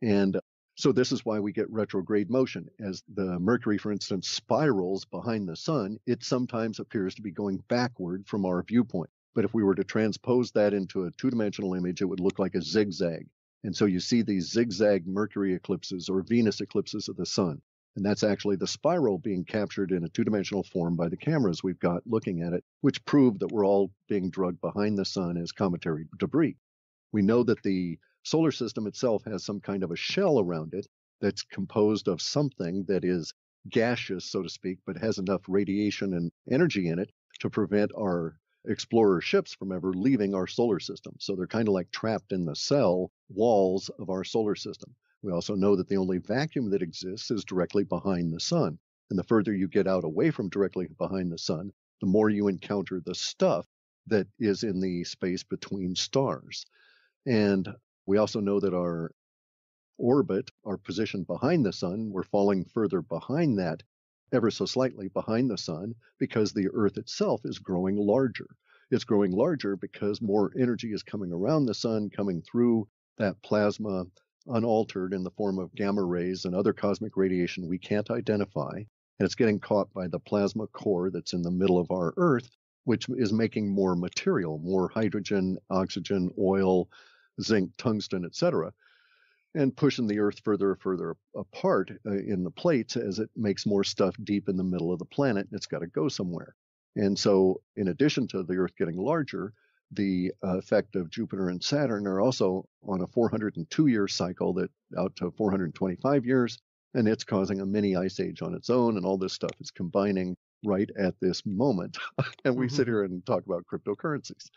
And so this is why we get retrograde motion. As the Mercury, for instance, spirals behind the sun, it sometimes appears to be going backward from our viewpoint. But if we were to transpose that into a two-dimensional image, it would look like a zigzag. And so you see these zigzag Mercury eclipses or Venus eclipses of the sun. And that's actually the spiral being captured in a two-dimensional form by the cameras we've got looking at it, which prove that we're all being drugged behind the sun as cometary debris. We know that the solar system itself has some kind of a shell around it that's composed of something that is gaseous, so to speak, but has enough radiation and energy in it to prevent our explorer ships from ever leaving our solar system. So they're kind of like trapped in the cell walls of our solar system. We also know that the only vacuum that exists is directly behind the sun. And the further you get out away from directly behind the sun, the more you encounter the stuff that is in the space between stars. And we also know that our orbit, our position behind the sun, we're falling further behind that, ever so slightly behind the sun, because the Earth itself is growing larger. It's growing larger because more energy is coming around the sun, coming through that plasma unaltered in the form of gamma rays and other cosmic radiation we can't identify. And it's getting caught by the plasma core that's in the middle of our Earth, which is making more material, more hydrogen, oxygen, oil, zinc, tungsten, etc., and pushing the Earth further apart in the plates as it makes more stuff deep in the middle of the planet. It's got to go somewhere. And so in addition to the Earth getting larger, the effect of Jupiter and Saturn are also on a 402-year cycle that out to 425 years, and it's causing a mini ice age on its own, and all this stuff is combining right at this moment. And we sit here and talk about cryptocurrencies.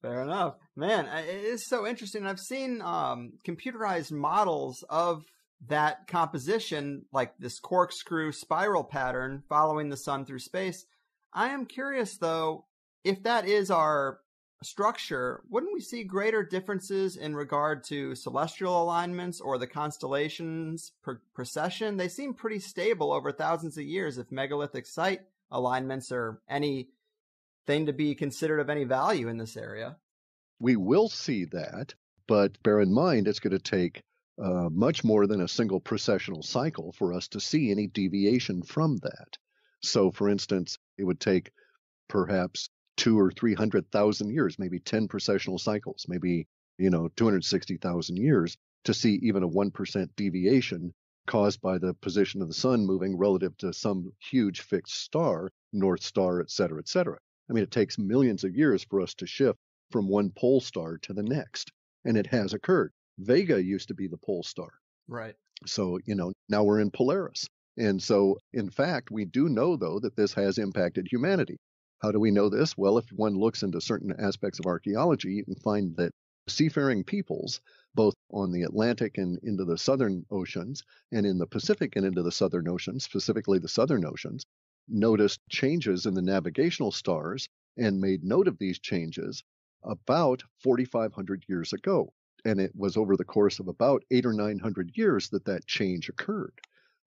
Fair enough. Man, it is so interesting. I've seen computerized models of that composition, like this corkscrew spiral pattern following the sun through space. I am curious, though, if that is our structure, wouldn't we see greater differences in regard to celestial alignments or the constellations' precession? They seem pretty stable over thousands of years if megalithic site alignments are anything to be considered of any value in this area. We will see that, but bear in mind it's going to take much more than a single precessional cycle for us to see any deviation from that. So, for instance, it would take perhaps 200,000 or 300,000 years, maybe 10 precessional cycles, maybe 260,000 years to see even a 1% deviation caused by the position of the sun moving relative to some huge fixed star, North Star, et cetera, et cetera. I mean, it takes millions of years for us to shift from one pole star to the next, and it has occurred. Vega used to be the pole star. Right. So, now we're in Polaris. And so, in fact, we do know, though, that this has impacted humanity. How do we know this? Well, if one looks into certain aspects of archaeology, you can find that seafaring peoples, both on the Atlantic and into the southern oceans, and in the Pacific and into the southern oceans, specifically the southern oceans, noticed changes in the navigational stars and made note of these changes about 4,500 years ago. And it was over the course of about 800 or 900 years that change occurred.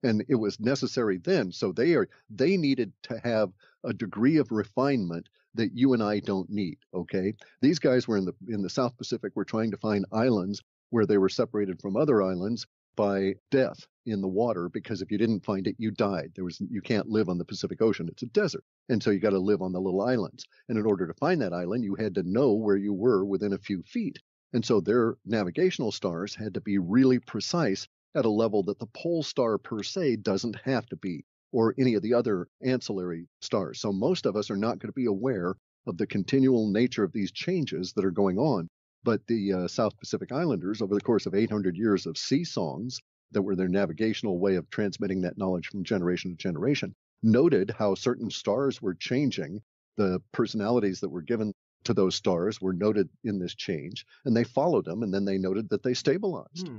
And it was necessary then. So they needed to have a degree of refinement that you and I don't need. Okay, these guys were in the South Pacific. Were trying to find islands where they were separated from other islands by death in the water, because if you didn't find it, you died. You can't live on the Pacific Ocean. It's a desert. And so you got to live on the little islands. And in order to find that island, you had to know where you were within a few feet. And so their navigational stars had to be really precise at a level that the pole star per se doesn't have to be, or any of the other ancillary stars. So most of us are not going to be aware of the continual nature of these changes that are going on. But the South Pacific Islanders, over the course of 800 years of sea songs that were their navigational way of transmitting that knowledge from generation to generation, noted how certain stars were changing. The personalities that were given to those stars were noted in this change, and they followed them, and then they noted that they stabilized.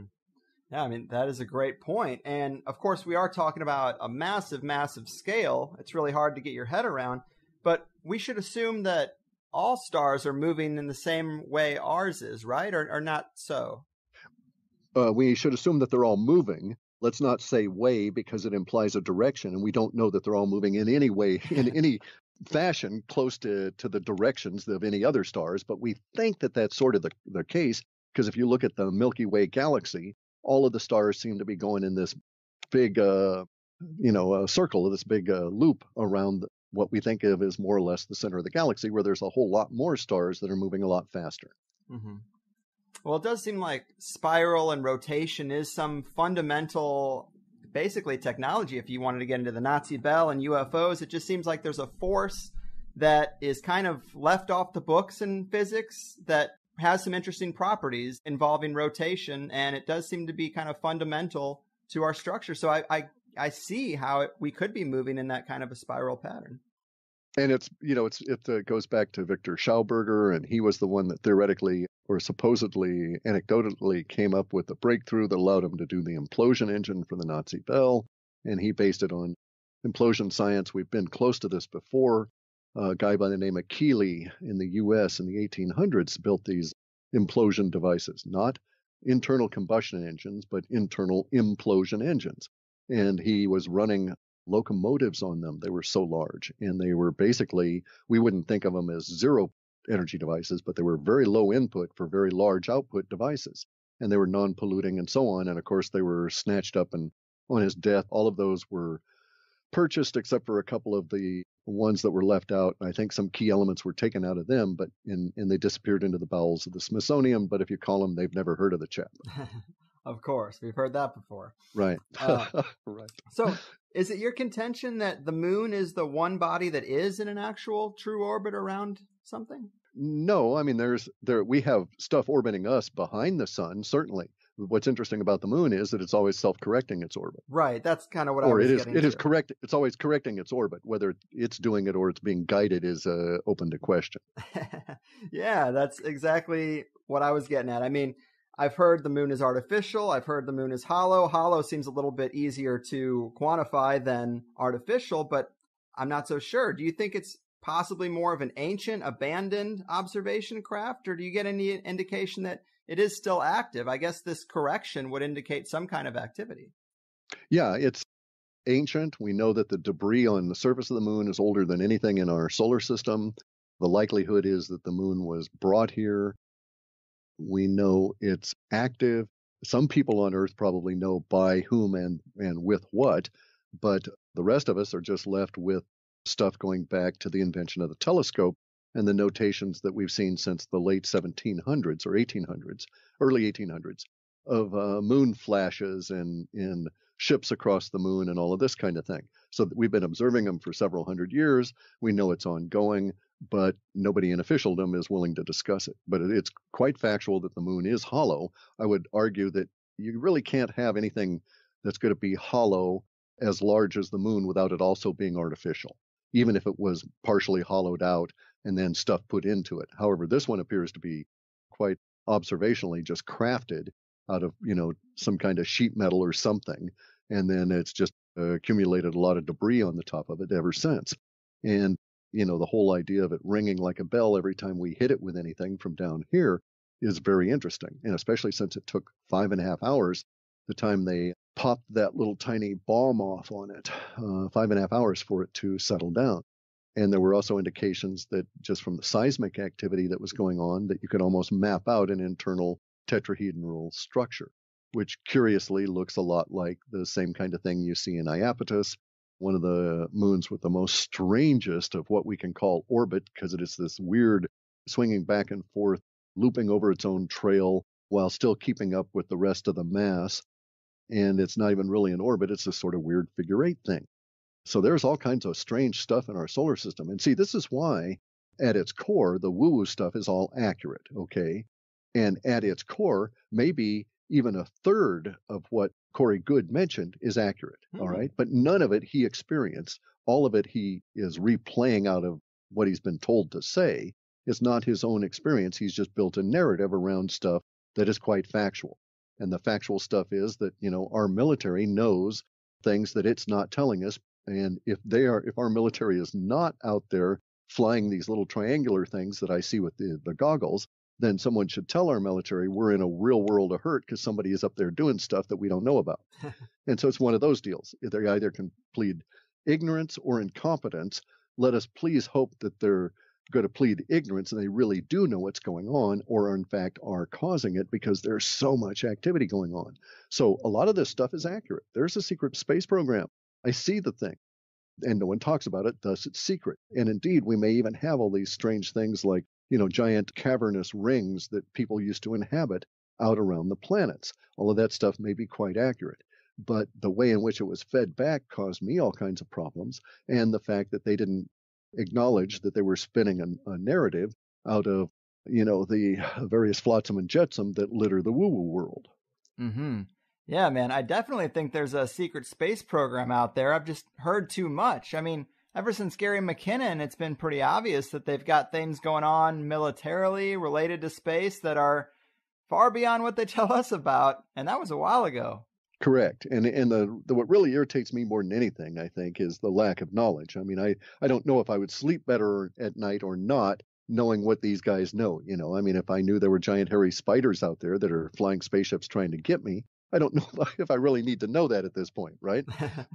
Yeah, I mean, that is a great point. And of course, we are talking about a massive, massive scale. It's really hard to get your head around, but we should assume that all stars are moving in the same way ours is, right? Or not so? We should assume that they're all moving. Let's not say way, because it implies a direction, and we don't know that they're all moving in any way, in any fashion close to the directions of any other stars. But we think that that's sort of the case, because if you look at the Milky Way galaxy, all of the stars seem to be going in this big, circle, this big loop around what we think of as more or less the center of the galaxy, where there's a whole lot more stars that are moving a lot faster. Mm-hmm. Well, it does seem like spiral and rotation is some fundamental, basically, technology. If you wanted to get into the Nazi Bell and UFOs, it just seems like there's a force that is kind of left off the books in physics that has some interesting properties involving rotation, and it does seem to be kind of fundamental to our structure. So I see how we could be moving in that kind of a spiral pattern. And it goes back to Victor Schauberger, and he was the one that theoretically or supposedly, anecdotally, came up with the breakthrough that allowed him to do the implosion engine for the Nazi Bell, and he based it on implosion science. We've been close to this before. A guy by the name of Keeley in the U.S. in the 1800s built these implosion devices, not internal combustion engines, but internal implosion engines. And he was running locomotives on them. They were so large, and they were basically, we wouldn't think of them as zero energy devices, but they were very low input for very large output devices, and they were non-polluting and so on. And of course, they were snatched up, and on his death, all of those were purchased except for a couple of the ones that were left out. I think some key elements were taken out of them, but and they disappeared into the bowels of the Smithsonian. But if you call them, they've never heard of the chap. Of course, we've heard that before. Right. Right. So is it your contention that the moon is the one body that is in an actual true orbit around something? No, I mean, we have stuff orbiting us behind the sun, certainly. What's interesting about the moon is that it's always self-correcting its orbit. Right. That's kind of what I was getting to. It is correct. It's always correcting its orbit. Whether it's doing it or it's being guided is open to question. Yeah, that's exactly what I was getting at. I mean, I've heard the moon is artificial. I've heard the moon is hollow. Hollow seems a little bit easier to quantify than artificial, but I'm not so sure. Do you think it's possibly more of an ancient, abandoned observation craft, or do you get any indication that it is still active? I guess this correction would indicate some kind of activity. Yeah, it's ancient. We know that the debris on the surface of the moon is older than anything in our solar system. The likelihood is that the moon was brought here. We know it's active. Some people on Earth probably know by whom and with what, but the rest of us are just left with stuff going back to the invention of the telescope and the notations that we've seen since the late 1700s or 1800s, early 1800s, of moon flashes and ships across the moon and all of this kind of thing. So we've been observing them for several hundred years. We know it's ongoing, but nobody in officialdom is willing to discuss it. But it's quite factual that the moon is hollow. I would argue that you really can't have anything that's going to be hollow as large as the moon without it also being artificial, even if it was partially hollowed out and then stuff put into it. However, this one appears to be quite observationally just crafted out of, some kind of sheet metal or something. And then it's just accumulated a lot of debris on the top of it ever since. And, the whole idea of it ringing like a bell every time we hit it with anything from down here is very interesting. And especially since it took 5.5 hours, the time they popped that little tiny bomb off on it, 5.5 hours for it to settle down. And there were also indications that just from the seismic activity that was going on, that you could almost map out an internal tetrahedral structure. which curiously looks a lot like the same kind of thing you see in Iapetus, one of the moons with the most strangest of what we can call orbit, because it is this weird swinging back and forth, looping over its own trail while still keeping up with the rest of the mass. And it's not even really an orbit, it's this sort of weird figure eight thing. So there's all kinds of strange stuff in our solar system. And see, this is why at its core, the woo-woo stuff is all accurate, okay? And at its core, maybe even a third of what Corey Goode mentioned is accurate, all right? But none of it he experienced. All of it he is replaying out of what he's been told to say. It's not his own experience. He's just built a narrative around stuff that is quite factual. And the factual stuff is that, our military knows things that it's not telling us. And if our military is not out there flying these little triangular things that I see with the goggles, then someone should tell our military we're in a real world of hurt because somebody is up there doing stuff that we don't know about. And so it's one of those deals. They either can plead ignorance or incompetence. Let us please hope that they're going to plead ignorance and they really do know what's going on, or in fact are causing it, because there's so much activity going on. So a lot of this stuff is accurate. There's a secret space program. I see the thing, and no one talks about it, thus it's secret. And indeed, we may even have all these strange things like, giant cavernous rings that people used to inhabit out around the planets. All of that stuff may be quite accurate. But the way in which it was fed back caused me all kinds of problems. And the fact that they didn't acknowledge that they were spinning a narrative out of, the various flotsam and jetsam that litter the woo-woo world. Mm-hmm. Yeah, man, I definitely think there's a secret space program out there. I've just heard too much. I mean, ever since Gary McKinnon, it's been pretty obvious that they've got things going on militarily related to space that are far beyond what they tell us about. And that was a while ago. Correct. And what really irritates me more than anything, I think, is the lack of knowledge. I mean, I don't know if I would sleep better at night or not, knowing what these guys know. I mean, if I knew there were giant hairy spiders out there that are flying spaceships trying to get me, I don't know if I really need to know that at this point, right?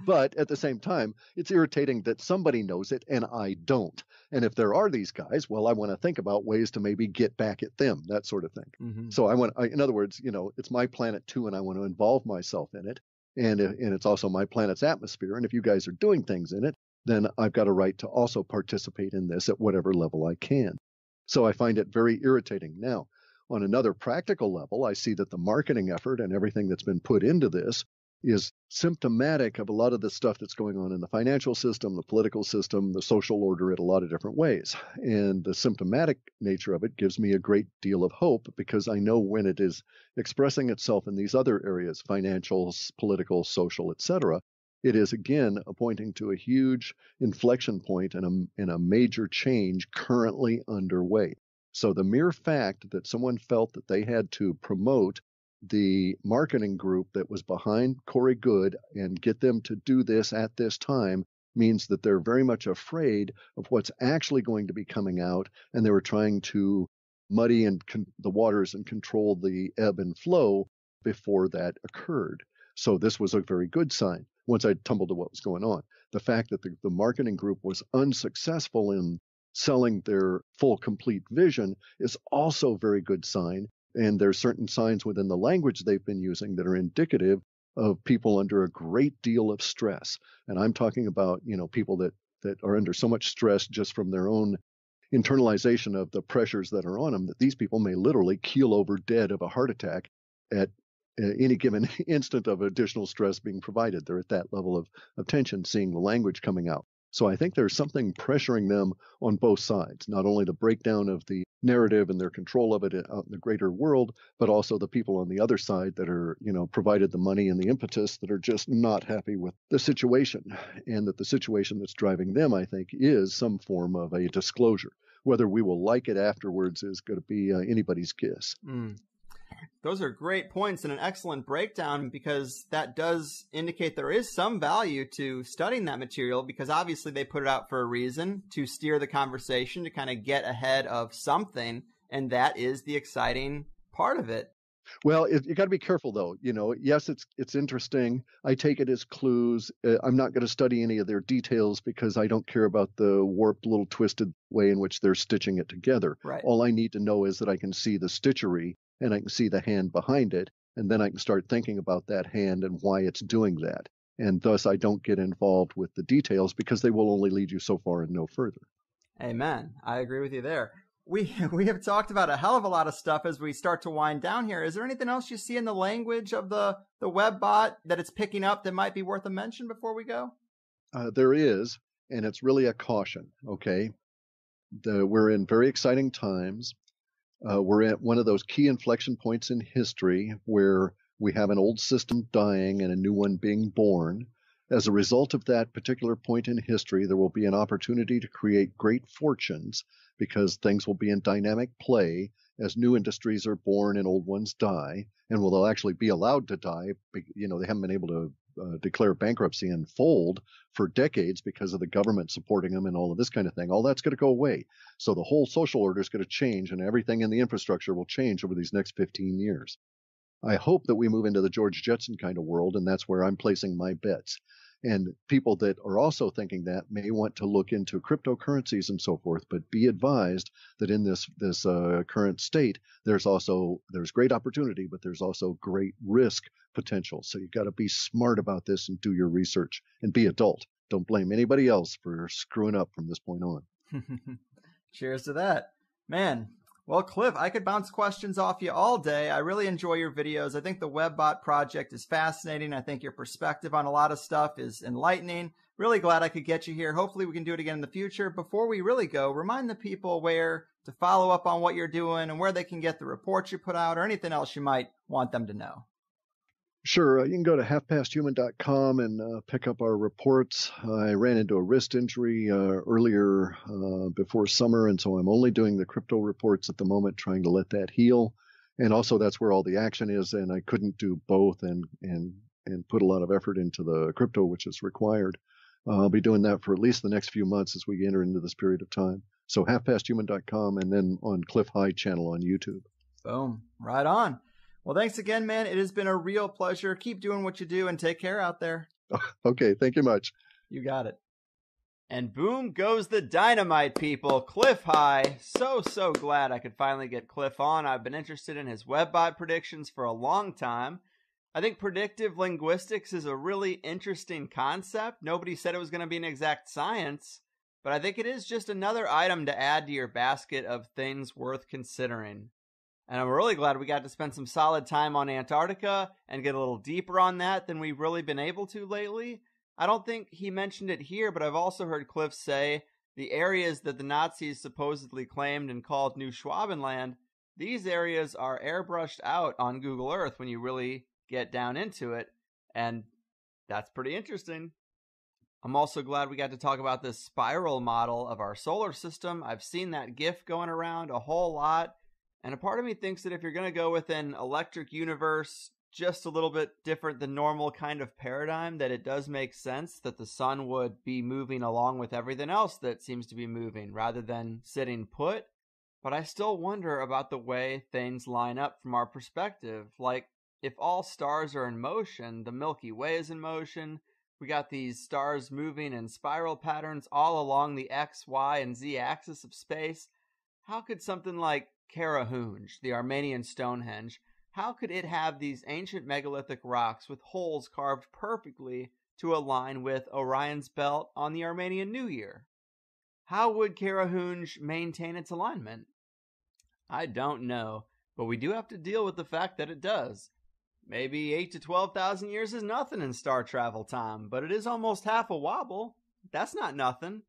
But at the same time, it's irritating that somebody knows it and I don't. And if there are these guys, well, I want to think about ways to maybe get back at them, that sort of thing. Mm-hmm. So in other words, it's my planet too, and I want to involve myself in it. And it's also my planet's atmosphere. And if you guys are doing things in it, then I've got a right to also participate in this at whatever level I can. So I find it very irritating. Now, on another practical level, I see that the marketing effort and everything that's been put into this is symptomatic of a lot of the stuff that's going on in the financial system, the political system, the social order in a lot of different ways. And the symptomatic nature of it gives me a great deal of hope, because I know when it is expressing itself in these other areas, financial, political, social, etc., it is again pointing to a huge inflection point and a major change currently underway. So the mere fact that someone felt that they had to promote the marketing group that was behind Corey Goode and get them to do this at this time means that they're very much afraid of what's actually going to be coming out, and they were trying to muddy the waters and control the ebb and flow before that occurred. So this was a very good sign once I tumbled to what was going on. The fact that the marketing group was unsuccessful in selling their full, complete vision is also a very good sign. And there's certain signs within the language they've been using that are indicative of people under a great deal of stress. And I'm talking about, people that are under so much stress just from their own internalization of the pressures that are on them, that these people may literally keel over dead of a heart attack at any given instant of additional stress being provided. They're at that level of tension, seeing the language coming out. So I think there's something pressuring them on both sides, not only the breakdown of the narrative and their control of it out in the greater world, but also the people on the other side that are, provided the money and the impetus that are just not happy with the situation. And that the situation that's driving them, I think, is some form of a disclosure. Whether we will like it afterwards is going to be anybody's guess. Those are great points and an excellent breakdown, because that does indicate there is some value to studying that material, because obviously they put it out for a reason, to steer the conversation, to kind of get ahead of something. And that is the exciting part of it. Well, you got to be careful, though. Yes, it's interesting. I take it as clues. I'm not going to study any of their details because I don't care about the warped, little twisted way in which they're stitching it together. Right. All I need to know is that I can see the stitchery and I can see the hand behind it. And then I can start thinking about that hand and why it's doing that. And thus I don't get involved with the details because they will only lead you so far and no further. Amen. I agree with you there. We have talked about a hell of a lot of stuff as we start to wind down here. Is there anything else you see in the language of the web bot that it's picking up that might be worth a mention before we go? There is, and it's really a caution, okay? We're in very exciting times. We're at one of those key inflection points in history where we have an old system dying and a new one being born. As a result of that particular point in history, there will be an opportunity to create great fortunes because things will be in dynamic play as new industries are born and old ones die, and will they'll actually be allowed to die. You know, they haven't been able to declare bankruptcy and fold for decades because of the government supporting them and all of this kind of thing. All that's going to go away. So the whole social order is going to change, and everything in the infrastructure will change over these next 15 years. I hope that we move into the George Jetson kind of world, and that's where I'm placing my bets. And people that are also thinking that may want to look into cryptocurrencies and so forth, but be advised that in this current state, there's great opportunity, but there's also great risk potential. So you've got to be smart about this and do your research and be adult. Don't blame anybody else for screwing up from this point on. Cheers to that. Man, well, Clif, I could bounce questions off you all day. I really enjoy your videos. I think the WebBot project is fascinating. I think your perspective on a lot of stuff is enlightening. Really glad I could get you here. Hopefully we can do it again in the future. Before we really go, remind the people where to follow up on what you're doing and where they can get the reports you put out or anything else you might want them to know. Sure. You can go to halfpasthuman.com and pick up our reports. I ran into a wrist injury earlier before summer, and so I'm only doing the crypto reports at the moment, trying to let that heal. And also that's where all the action is, and I couldn't do both and put a lot of effort into the crypto, which is required. I'll be doing that for at least the next few months as we enter into this period of time. So halfpasthuman.com and then on Clif High channel on YouTube. Boom. Right on. Well, thanks again, man. It has been a real pleasure. Keep doing what you do and take care out there. Okay. Thank you much. You got it. And boom goes the dynamite, people. Clif High. So glad I could finally get Clif on. I've been interested in his WebBot predictions for a long time. I think predictive linguistics is a really interesting concept. Nobody said it was going to be an exact science, but I think it is just another item to add to your basket of things worth considering. And I'm really glad we got to spend some solid time on Antarctica and get a little deeper on that than we've really been able to lately. I don't think he mentioned it here, but I've also heard Clif say the areas that the Nazis supposedly claimed and called New Schwabenland, these areas are airbrushed out on Google Earth when you really get down into it. And that's pretty interesting. I'm also glad we got to talk about this spiral model of our solar system. I've seen that GIF going around a whole lot. And a part of me thinks that if you're going to go with an electric universe, just a little bit different than normal kind of paradigm, that it does make sense that the sun would be moving along with everything else that seems to be moving rather than sitting put. But I still wonder about the way things line up from our perspective. Like, if all stars are in motion, the Milky Way is in motion. We got these stars moving in spiral patterns all along the X, Y, and Z axis of space. How could something like Karahunj, the Armenian Stonehenge, how could it have these ancient megalithic rocks with holes carved perfectly to align with Orion's belt on the Armenian New Year? How would Karahunj maintain its alignment? I don't know, but we do have to deal with the fact that it does. Maybe 8 to 12,000 years is nothing in star travel time, but it is almost half a wobble. That's not nothing.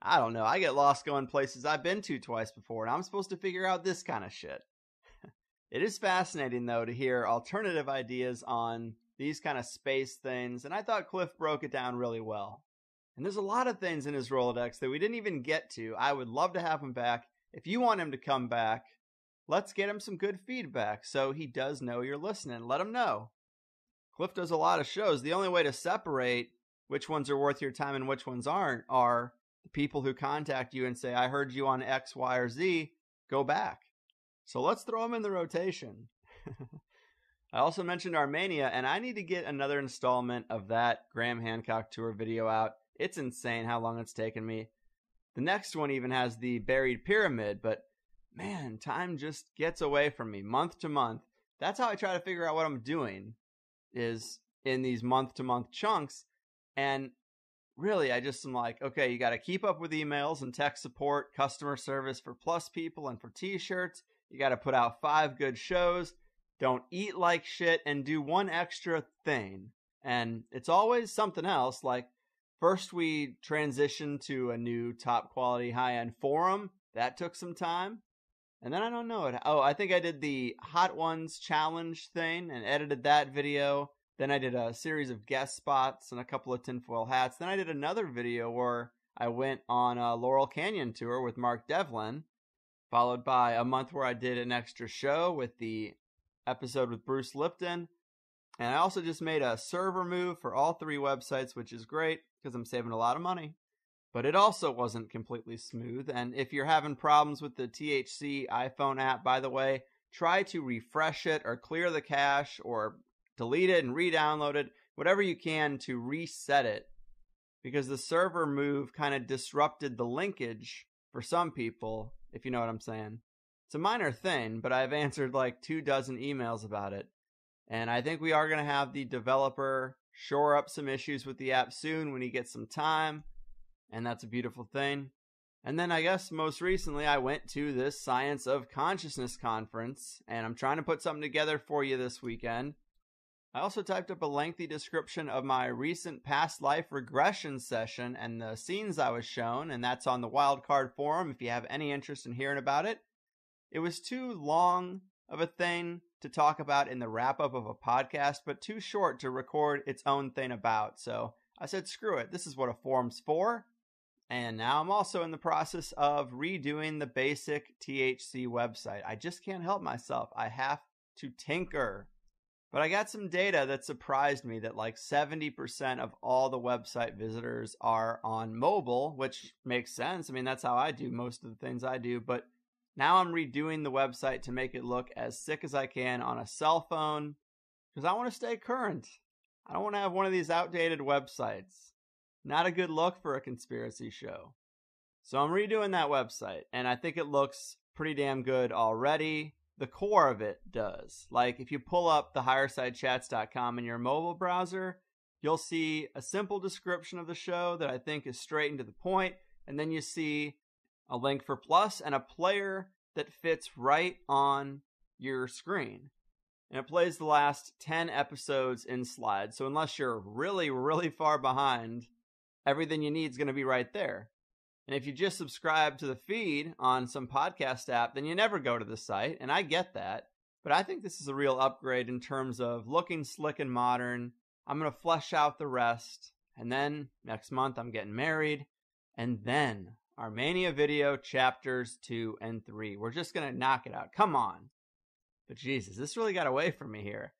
I don't know. I get lost going places I've been to twice before, and I'm supposed to figure out this kind of shit. It is fascinating, though, to hear alternative ideas on these kind of space things, and I thought Clif broke it down really well. And there's a lot of things in his Rolodex that we didn't even get to. I would love to have him back. If you want him to come back, let's get him some good feedback so he does know you're listening. Let him know. Clif does a lot of shows. The only way to separate which ones are worth your time and which ones aren't are the people who contact you and say, I heard you on X, Y, or Z, go back. So let's throw them in the rotation. I also mentioned Armenia, and I need to get another installment of that Graham Hancock tour video out. It's insane how long it's taken me. The next one even has the buried pyramid, but man, time just gets away from me month to month. that's how I try to figure out what I'm doing, is in these month-to-month chunks. And really, I just am like, okay, you got to keep up with emails and tech support, customer service for Plus people and for t-shirts. You got to put out 5 good shows. Don't eat like shit, and do one extra thing. And it's always something else. Like, first we transitioned to a new top quality high-end forum. That took some time. And then I don't know. I think I did the Hot Ones challenge thing and edited that video. Then I did a series of guest spots and a couple of tinfoil hats. Then I did another video where I went on a Laurel Canyon tour with Mark Devlin, followed by a month where I did an extra show with the episode with Bruce Lipton. And I also just made a server move for all 3 websites, which is great because I'm saving a lot of money. But it also wasn't completely smooth. And if you're having problems with the THC iPhone app, by the way, try to refresh it or clear the cache or delete it and re-download it, whatever you can to reset it. Because the server move kind of disrupted the linkage for some people, if you know what I'm saying. It's a minor thing, but I've answered like 24 emails about it. And I think we are going to have the developer shore up some issues with the app soon when he gets some time. And that's a beautiful thing. And then I guess most recently I went to this Science of Consciousness conference, and I'm trying to put something together for you this weekend. I also typed up a lengthy description of my recent past life regression session and the scenes I was shown, and that's on the Wildcard forum if you have any interest in hearing about it. It was too long of a thing to talk about in the wrap-up of a podcast, but too short to record its own thing about. So I said, screw it, this is what a forum's for. And now I'm also in the process of redoing the basic THC website. I just can't help myself. I have to tinker. But I got some data that surprised me that like 70% of all the website visitors are on mobile, which makes sense. I mean, that's how I do most of the things I do. But now I'm redoing the website to make it look as sick as I can on a cell phone because I want to stay current. I don't want to have one of these outdated websites. Not a good look for a conspiracy show. So I'm redoing that website, and I think it looks pretty damn good already. The core of it does. Like, if you pull up the highersidechats.com in your mobile browser, you'll see a simple description of the show that I think is straight and to the point, and then you see a link for Plus and a player that fits right on your screen. And it plays the last 10 episodes in slides, so unless you're really, really far behind, everything you need is going to be right there. And if you just subscribe to the feed on some podcast app, then you never go to the site, and I get that. But I think this is a real upgrade in terms of looking slick and modern. I'm going to flesh out the rest, and then next month I'm getting married, and then Armenia Video Chapters 2 and 3. We're just going to knock it out. Come on. But Jesus, this really got away from me here.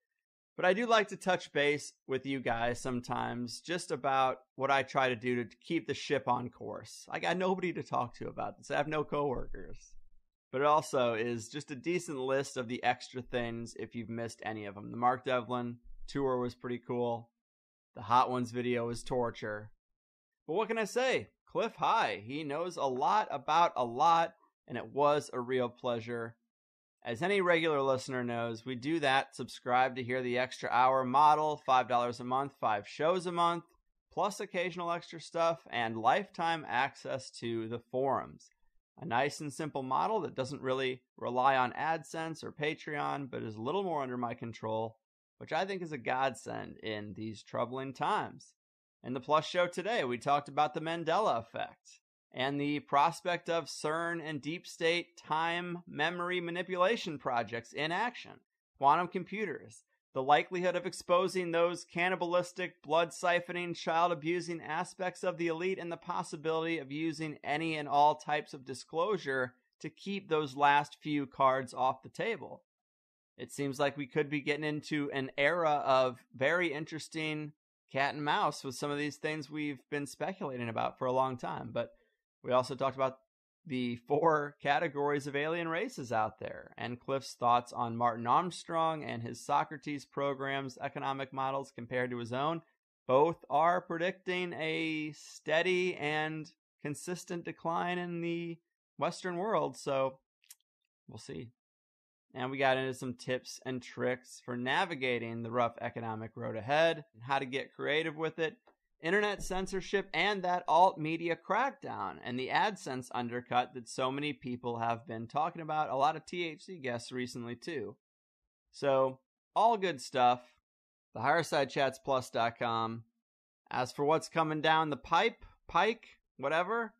But I do like to touch base with you guys sometimes just about what I try to do to keep the ship on course. I got nobody to talk to about this. I have no coworkers. But it also is just a decent list of the extra things if you've missed any of them. The Mark Devlin tour was pretty cool. The Hot Ones video was torture. But what can I say? Clif High. He knows a lot about a lot, and it was a real pleasure. As any regular listener knows, we do that. Subscribe to hear the extra hour model, $5 a month, 5 shows a month, plus occasional extra stuff, and lifetime access to the forums. A nice and simple model that doesn't really rely on AdSense or Patreon, but is a little more under my control, which I think is a godsend in these troubling times. In the Plus show today, we talked about the Mandela effect and the prospect of CERN and deep state time memory manipulation projects in action, quantum computers, the likelihood of exposing those cannibalistic, blood-siphoning, child-abusing aspects of the elite, and the possibility of using any and all types of disclosure to keep those last few cards off the table. It seems like we could be getting into an era of very interesting cat and mouse with some of these things we've been speculating about for a long time, but we also talked about the 4 categories of alien races out there, and Clif's thoughts on Martin Armstrong and his Socrates program's economic models compared to his own. Both are predicting a steady and consistent decline in the Western world, so we'll see. And we got into some tips and tricks for navigating the rough economic road ahead, and how to get creative with it, internet censorship, and that alt media crackdown, and the AdSense undercut that so many people have been talking about. A lot of THC guests recently too. So, all good stuff. TheHigherSideChatsPlus.com. As for what's coming down the pike, whatever,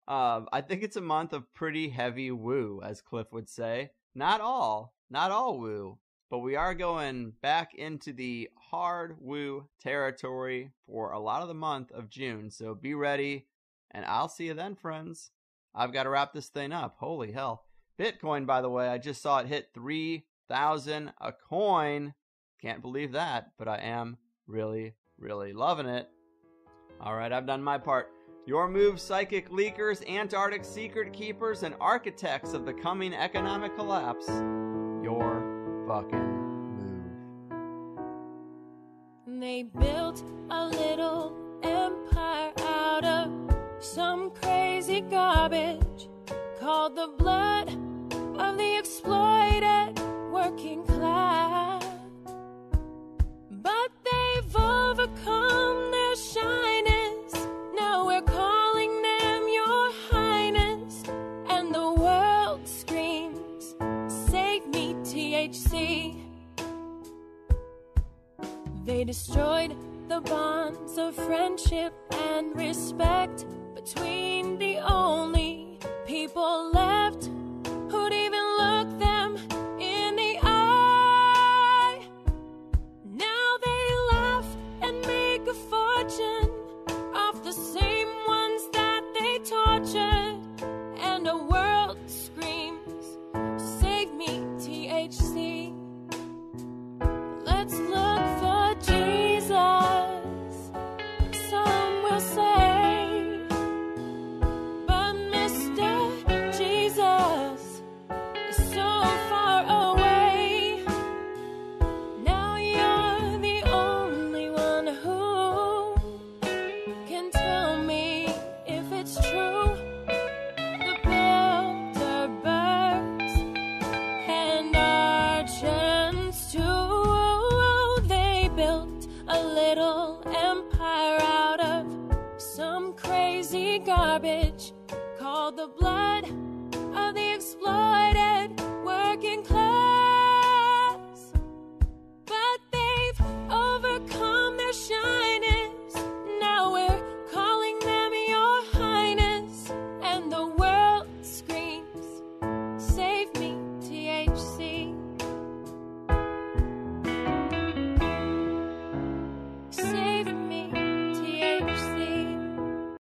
I think it's a month of pretty heavy woo, as Clif would say. Not all woo, but we are going back into the hard woo territory for a lot of the month of June. So be ready, and I'll see you then, friends. I've got to wrap this thing up. Holy hell. Bitcoin, by the way, I just saw it hit 3,000 a coin. Can't believe that, but I am really, really loving it. All right, I've done my part. Your move, psychic leakers, Antarctic secret keepers, and architects of the coming economic collapse. Your fucking move. They built a little empire out of some crazy garbage called the blood of the exploited working class. But they've overcome their shyness. Now we're calling them your highness, and the world screams, save me, THC. They destroyed the bonds of friendship and respect between the only people left who'd even look them in the eye. Now they laugh and make a fortune off the same ones that they tortured, and a world screams, save me, THC. Let's look for Jesus, some will say, but Mr. Jesus is so far away. Now you're the only one who can tell me if it's true. The Bilderbergs and Argents too, they built a little empire out of some crazy garbage called the blood of the exploited